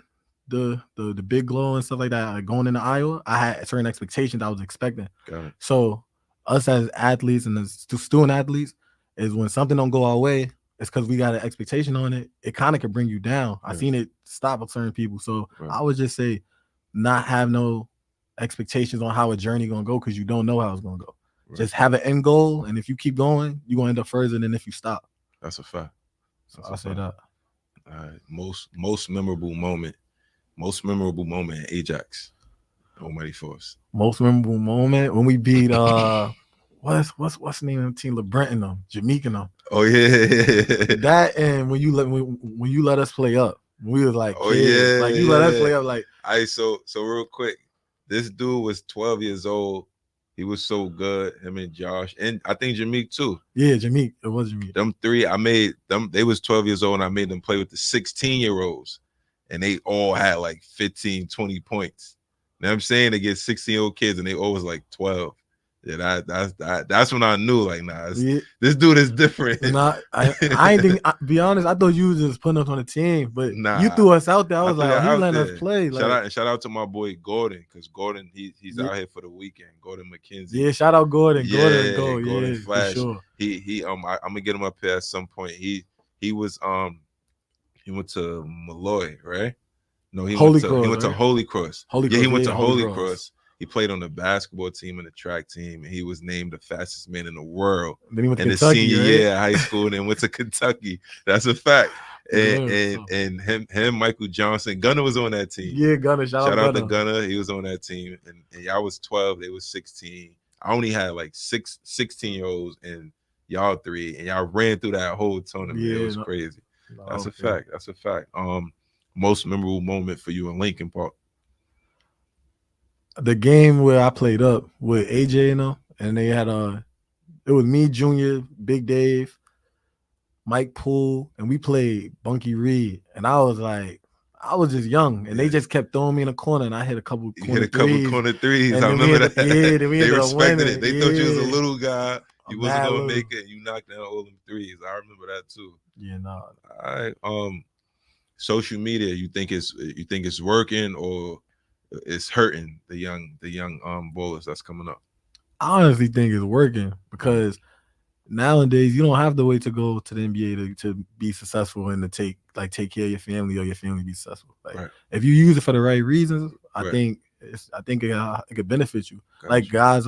[SPEAKER 2] the big glow and stuff like that, like going into Iowa, I had certain expectations I was expecting.
[SPEAKER 1] Got it.
[SPEAKER 2] So us as athletes and as student athletes is when something don't go our way, it's because we got an expectation on it. It kind of could bring you down. I
[SPEAKER 1] Yeah.
[SPEAKER 2] seen it stop certain people. So
[SPEAKER 1] Right.
[SPEAKER 2] I would just say not have no expectations on how a journey gonna go because you don't know how it's gonna go.
[SPEAKER 1] Right.
[SPEAKER 2] Just have an end goal, and if you keep going, you're gonna end up further than if you stop.
[SPEAKER 1] That's a fact.
[SPEAKER 2] So
[SPEAKER 1] That's a
[SPEAKER 2] I say
[SPEAKER 1] fact.
[SPEAKER 2] that.
[SPEAKER 1] All right. Most memorable moment. Most memorable moment in Ajax. Almighty Force.
[SPEAKER 2] Most memorable moment when we beat what's the name of the team? LeBrent and them, Jameek and them.
[SPEAKER 1] Oh yeah.
[SPEAKER 2] That and when you let us play up. We was like
[SPEAKER 1] Oh
[SPEAKER 2] kids.
[SPEAKER 1] yeah,
[SPEAKER 2] Like you let us
[SPEAKER 1] yeah.
[SPEAKER 2] play up like
[SPEAKER 1] All right, so real quick, this dude was 12 years old. He was so good. Him and Josh, and I think Jameek too.
[SPEAKER 2] yeah, Jameek. It was Jameek.
[SPEAKER 1] Them three, I made them. They was 12 years old, and I made them play with the 16-year-olds, and they all had like 15, 20 points. You know what I'm saying? They get 16-year-old kids, and they all was like 12. Yeah, that's when I knew, like, nah,
[SPEAKER 2] Yeah.
[SPEAKER 1] this dude is different.
[SPEAKER 2] And I ain't think be honest, I thought you was just putting us on the team, but you
[SPEAKER 1] Nah,
[SPEAKER 2] threw us out there. I
[SPEAKER 1] I
[SPEAKER 2] was
[SPEAKER 1] threw
[SPEAKER 2] like, oh,
[SPEAKER 1] that
[SPEAKER 2] he
[SPEAKER 1] out
[SPEAKER 2] letting us
[SPEAKER 1] there.
[SPEAKER 2] play. Like
[SPEAKER 1] Shout out to my boy Gordon, because Gordon he's
[SPEAKER 2] yeah,
[SPEAKER 1] out here for the weekend. Gordon McKenzie.
[SPEAKER 2] yeah, shout out Gordon. Gordon
[SPEAKER 1] Yeah,
[SPEAKER 2] go,
[SPEAKER 1] Gordon
[SPEAKER 2] yeah, for
[SPEAKER 1] Flash.
[SPEAKER 2] sure.
[SPEAKER 1] I'm gonna get him up here at some point. He was he went to Malloy, right? No, he
[SPEAKER 2] Holy
[SPEAKER 1] he
[SPEAKER 2] Cross,
[SPEAKER 1] went to
[SPEAKER 2] right?
[SPEAKER 1] Holy Cross.
[SPEAKER 2] Holy
[SPEAKER 1] Yeah, he
[SPEAKER 2] Cross,
[SPEAKER 1] went
[SPEAKER 2] yeah,
[SPEAKER 1] to
[SPEAKER 2] Holy
[SPEAKER 1] Holy
[SPEAKER 2] Cross.
[SPEAKER 1] Cross. He played on the basketball team and the track team, and he was named the fastest man in the world
[SPEAKER 2] Then he went to
[SPEAKER 1] in the
[SPEAKER 2] Kentucky,
[SPEAKER 1] senior
[SPEAKER 2] right?
[SPEAKER 1] year of high school, and then went to Kentucky. That's a fact. And
[SPEAKER 2] Yeah,
[SPEAKER 1] and
[SPEAKER 2] so.
[SPEAKER 1] and him, Michael Johnson, Gunner was on that team.
[SPEAKER 2] Yeah, Gunner,
[SPEAKER 1] Shout
[SPEAKER 2] shout
[SPEAKER 1] out
[SPEAKER 2] out
[SPEAKER 1] to
[SPEAKER 2] Gunner.
[SPEAKER 1] Gunner. He was on that team. And y'all was 12, they was 16. I only had like 16-year-olds and y'all three, and y'all ran through that whole tournament.
[SPEAKER 2] Yeah,
[SPEAKER 1] It was
[SPEAKER 2] no,
[SPEAKER 1] crazy. That's a
[SPEAKER 2] okay.
[SPEAKER 1] fact. That's a fact. Most memorable moment for you in Lincoln Park.
[SPEAKER 2] The game where I played up with AJ and they had it was me, Junior, Big Dave, Mike Poole, and we played Bunky Reed. And I was like, I was just young, and they
[SPEAKER 1] Yeah.
[SPEAKER 2] just kept throwing me in a corner, and I hit a couple
[SPEAKER 1] You hit
[SPEAKER 2] corner
[SPEAKER 1] a couple
[SPEAKER 2] threes,
[SPEAKER 1] corner threes.
[SPEAKER 2] and
[SPEAKER 1] I
[SPEAKER 2] then we
[SPEAKER 1] remember
[SPEAKER 2] ended,
[SPEAKER 1] that.
[SPEAKER 2] then we
[SPEAKER 1] They
[SPEAKER 2] ended up
[SPEAKER 1] respected
[SPEAKER 2] winning.
[SPEAKER 1] it. They thought you was a
[SPEAKER 2] Yeah,
[SPEAKER 1] little guy. You
[SPEAKER 2] I'm
[SPEAKER 1] wasn't
[SPEAKER 2] mad
[SPEAKER 1] gonna
[SPEAKER 2] little.
[SPEAKER 1] make it. And you knocked down all them threes. I remember that too.
[SPEAKER 2] Yeah, no.
[SPEAKER 1] All right. Social media. You think it's working or it's hurting the young bowlers that's coming up?
[SPEAKER 2] I honestly think it's working
[SPEAKER 1] Mhm.
[SPEAKER 2] because nowadays you don't have to wait to go to the NBA to be successful and to take care of your family or your family be successful. Like
[SPEAKER 1] Right.
[SPEAKER 2] if you use it for the right reasons, I
[SPEAKER 1] Right.
[SPEAKER 2] think it could benefit you. Like
[SPEAKER 1] Gotcha.
[SPEAKER 2] guys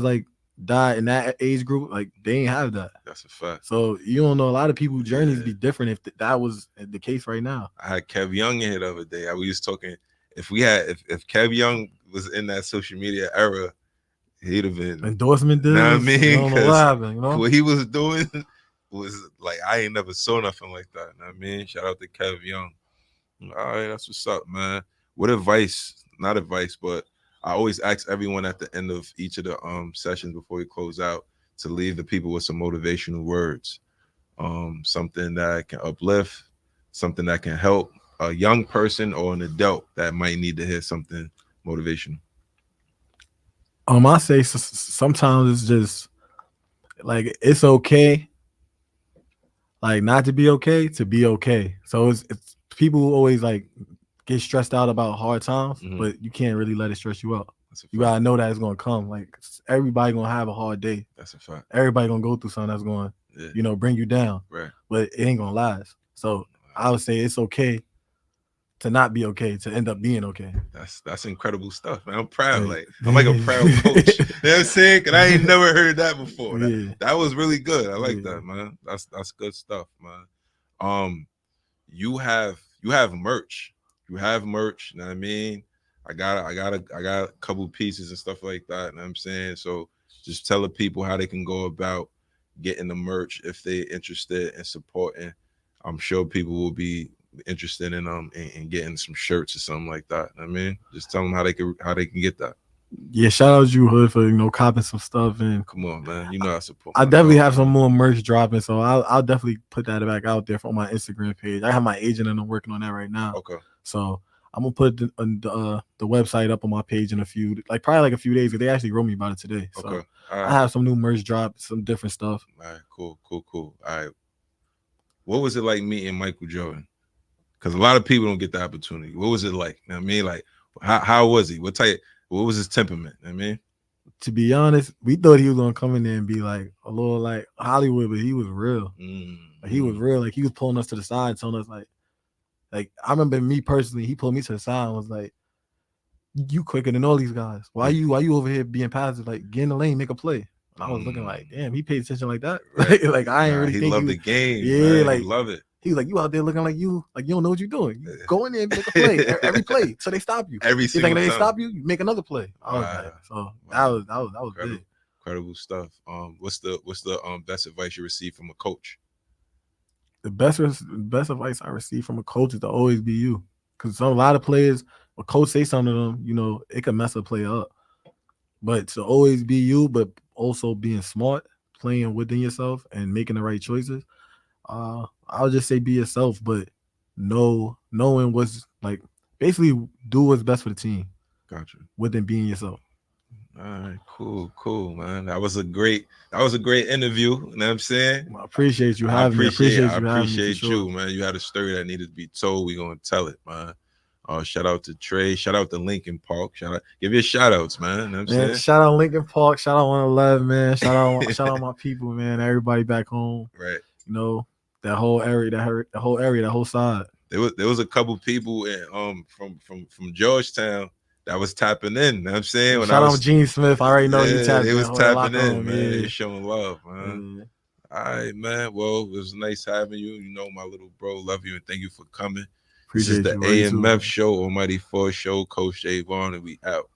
[SPEAKER 2] like died in that age group, like they ain't have that.
[SPEAKER 1] That's a fact.
[SPEAKER 2] So you don't know, a lot of people's journeys
[SPEAKER 1] Yeah.
[SPEAKER 2] be different if that was the case right now.
[SPEAKER 1] I had Kev Young in here the other day. We was talking if Kev Young was in that social media era, he'd have been,
[SPEAKER 2] Endorsement
[SPEAKER 1] you know what I
[SPEAKER 2] deals, you
[SPEAKER 1] mean?
[SPEAKER 2] don't know what
[SPEAKER 1] Because
[SPEAKER 2] happened, you know?
[SPEAKER 1] what he was doing was like I ain't never saw nothing like that. You know what I mean? Shout out to Kev Young. All right, that's what's up, man. What advice? Not advice, but I always ask everyone at the end of each of the sessions before we close out to leave the people with some motivational words. Something that can uplift, something that can help a young person or an adult that might need to hear something motivational.
[SPEAKER 2] I say sometimes it's just like it's okay, like not to be okay. So it's people who always like get stressed out about hard times,
[SPEAKER 1] Mhm.
[SPEAKER 2] but you can't really let it stress you out.
[SPEAKER 1] That's a
[SPEAKER 2] You
[SPEAKER 1] fact.
[SPEAKER 2] gotta know that it's gonna come. Like everybody gonna have a hard day.
[SPEAKER 1] That's a fact.
[SPEAKER 2] Everybody gonna go through something that's going,
[SPEAKER 1] Yeah.
[SPEAKER 2] bring you down.
[SPEAKER 1] Right.
[SPEAKER 2] But it ain't gonna last. So I would say it's okay to not be okay, to end up being okay.
[SPEAKER 1] That's incredible stuff, man. I'm proud.
[SPEAKER 2] Like,
[SPEAKER 1] I'm like a proud coach. You know what I'm saying? Cause I ain't never heard that before.
[SPEAKER 2] Yeah.
[SPEAKER 1] That was really good. I like
[SPEAKER 2] Yeah.
[SPEAKER 1] that, man. That's good stuff, man. Um, you have merch. You have merch, you know what I mean? I got a couple pieces and stuff like that, you know what I'm saying? So just tell the people how they can go about getting the merch if they're interested in supporting. I'm sure people will be interested in getting some shirts or something like that. I mean, just tell them how they can get that.
[SPEAKER 2] Yeah, shout out you Hood for copping some stuff, and
[SPEAKER 1] Come on, man. You know I support.
[SPEAKER 2] I
[SPEAKER 1] My
[SPEAKER 2] definitely
[SPEAKER 1] dog,
[SPEAKER 2] have some
[SPEAKER 1] man.
[SPEAKER 2] more merch dropping, so I'll definitely put that back out there for my Instagram page. I have my agent and I'm working on that right now.
[SPEAKER 1] Okay.
[SPEAKER 2] So I'm gonna put the website up on my page in probably like a few days. They actually wrote me about it today. So
[SPEAKER 1] Okay. All right.
[SPEAKER 2] I have some new merch drop, some different stuff.
[SPEAKER 1] All right. Cool. All right. What was it like meeting Michael Jordan? Because a lot of people don't get the opportunity. What was it like? You know what I mean, like how was he? What was his temperament? You know what I mean,
[SPEAKER 2] To be honest, we thought he was gonna come in there and be like a little like Hollywood, but he was real. Like, he was real. Like he was pulling us to the side, telling us like I remember me personally, he pulled me to the side and was like, "You quicker than all these guys. Why you over here being passive? Like get in the lane, make a play." And I was looking like, damn, he paid attention like that.
[SPEAKER 1] Right.
[SPEAKER 2] Like I ain't really
[SPEAKER 1] he
[SPEAKER 2] think
[SPEAKER 1] loved the game.
[SPEAKER 2] Yeah,
[SPEAKER 1] Man.
[SPEAKER 2] like
[SPEAKER 1] He love it.
[SPEAKER 2] he was like, you out there looking like you don't know what you're doing. You go in there and make a play every play, so they stop you.
[SPEAKER 1] Every
[SPEAKER 2] You
[SPEAKER 1] single
[SPEAKER 2] think they
[SPEAKER 1] time.
[SPEAKER 2] stop you? You make another play. I was like, so that was big.
[SPEAKER 1] Incredible stuff. What's the best advice you received from a coach?
[SPEAKER 2] The best advice I received from a coach is to always be you, because a lot of players, a coach say something to them, it can mess a player up. But to always be you, but also being smart, playing within yourself, and making the right choices. I'll just say be yourself, but knowing what's like, basically do what's best for the team.
[SPEAKER 1] Gotcha.
[SPEAKER 2] Within being yourself.
[SPEAKER 1] All right, cool, man. That was a great interview. You know what I'm saying?
[SPEAKER 2] I appreciate you having me. I
[SPEAKER 1] appreciate you, man. You had a story that needed to be told. We're gonna tell it, man. Shout out to Trey. Shout out to Lincoln Park. Give your shout outs, man. You know what I'm saying?
[SPEAKER 2] Shout out Lincoln Park. Shout out 111, man. Shout out my people, man. Everybody back home.
[SPEAKER 1] Right.
[SPEAKER 2] That whole area, that whole side.
[SPEAKER 1] There was a couple people from Georgetown that was tapping in. You know what I'm saying? When
[SPEAKER 2] Shout out Gene Smith. I already know you tapped.
[SPEAKER 1] They was tapping in, man.
[SPEAKER 2] Yeah.
[SPEAKER 1] They showing love, man. All right, man. Well, it was nice having you. My little bro, love you and thank you for coming.
[SPEAKER 2] Appreciate
[SPEAKER 1] this is the AMF show, Almighty Force show, Coach Javon, and we out.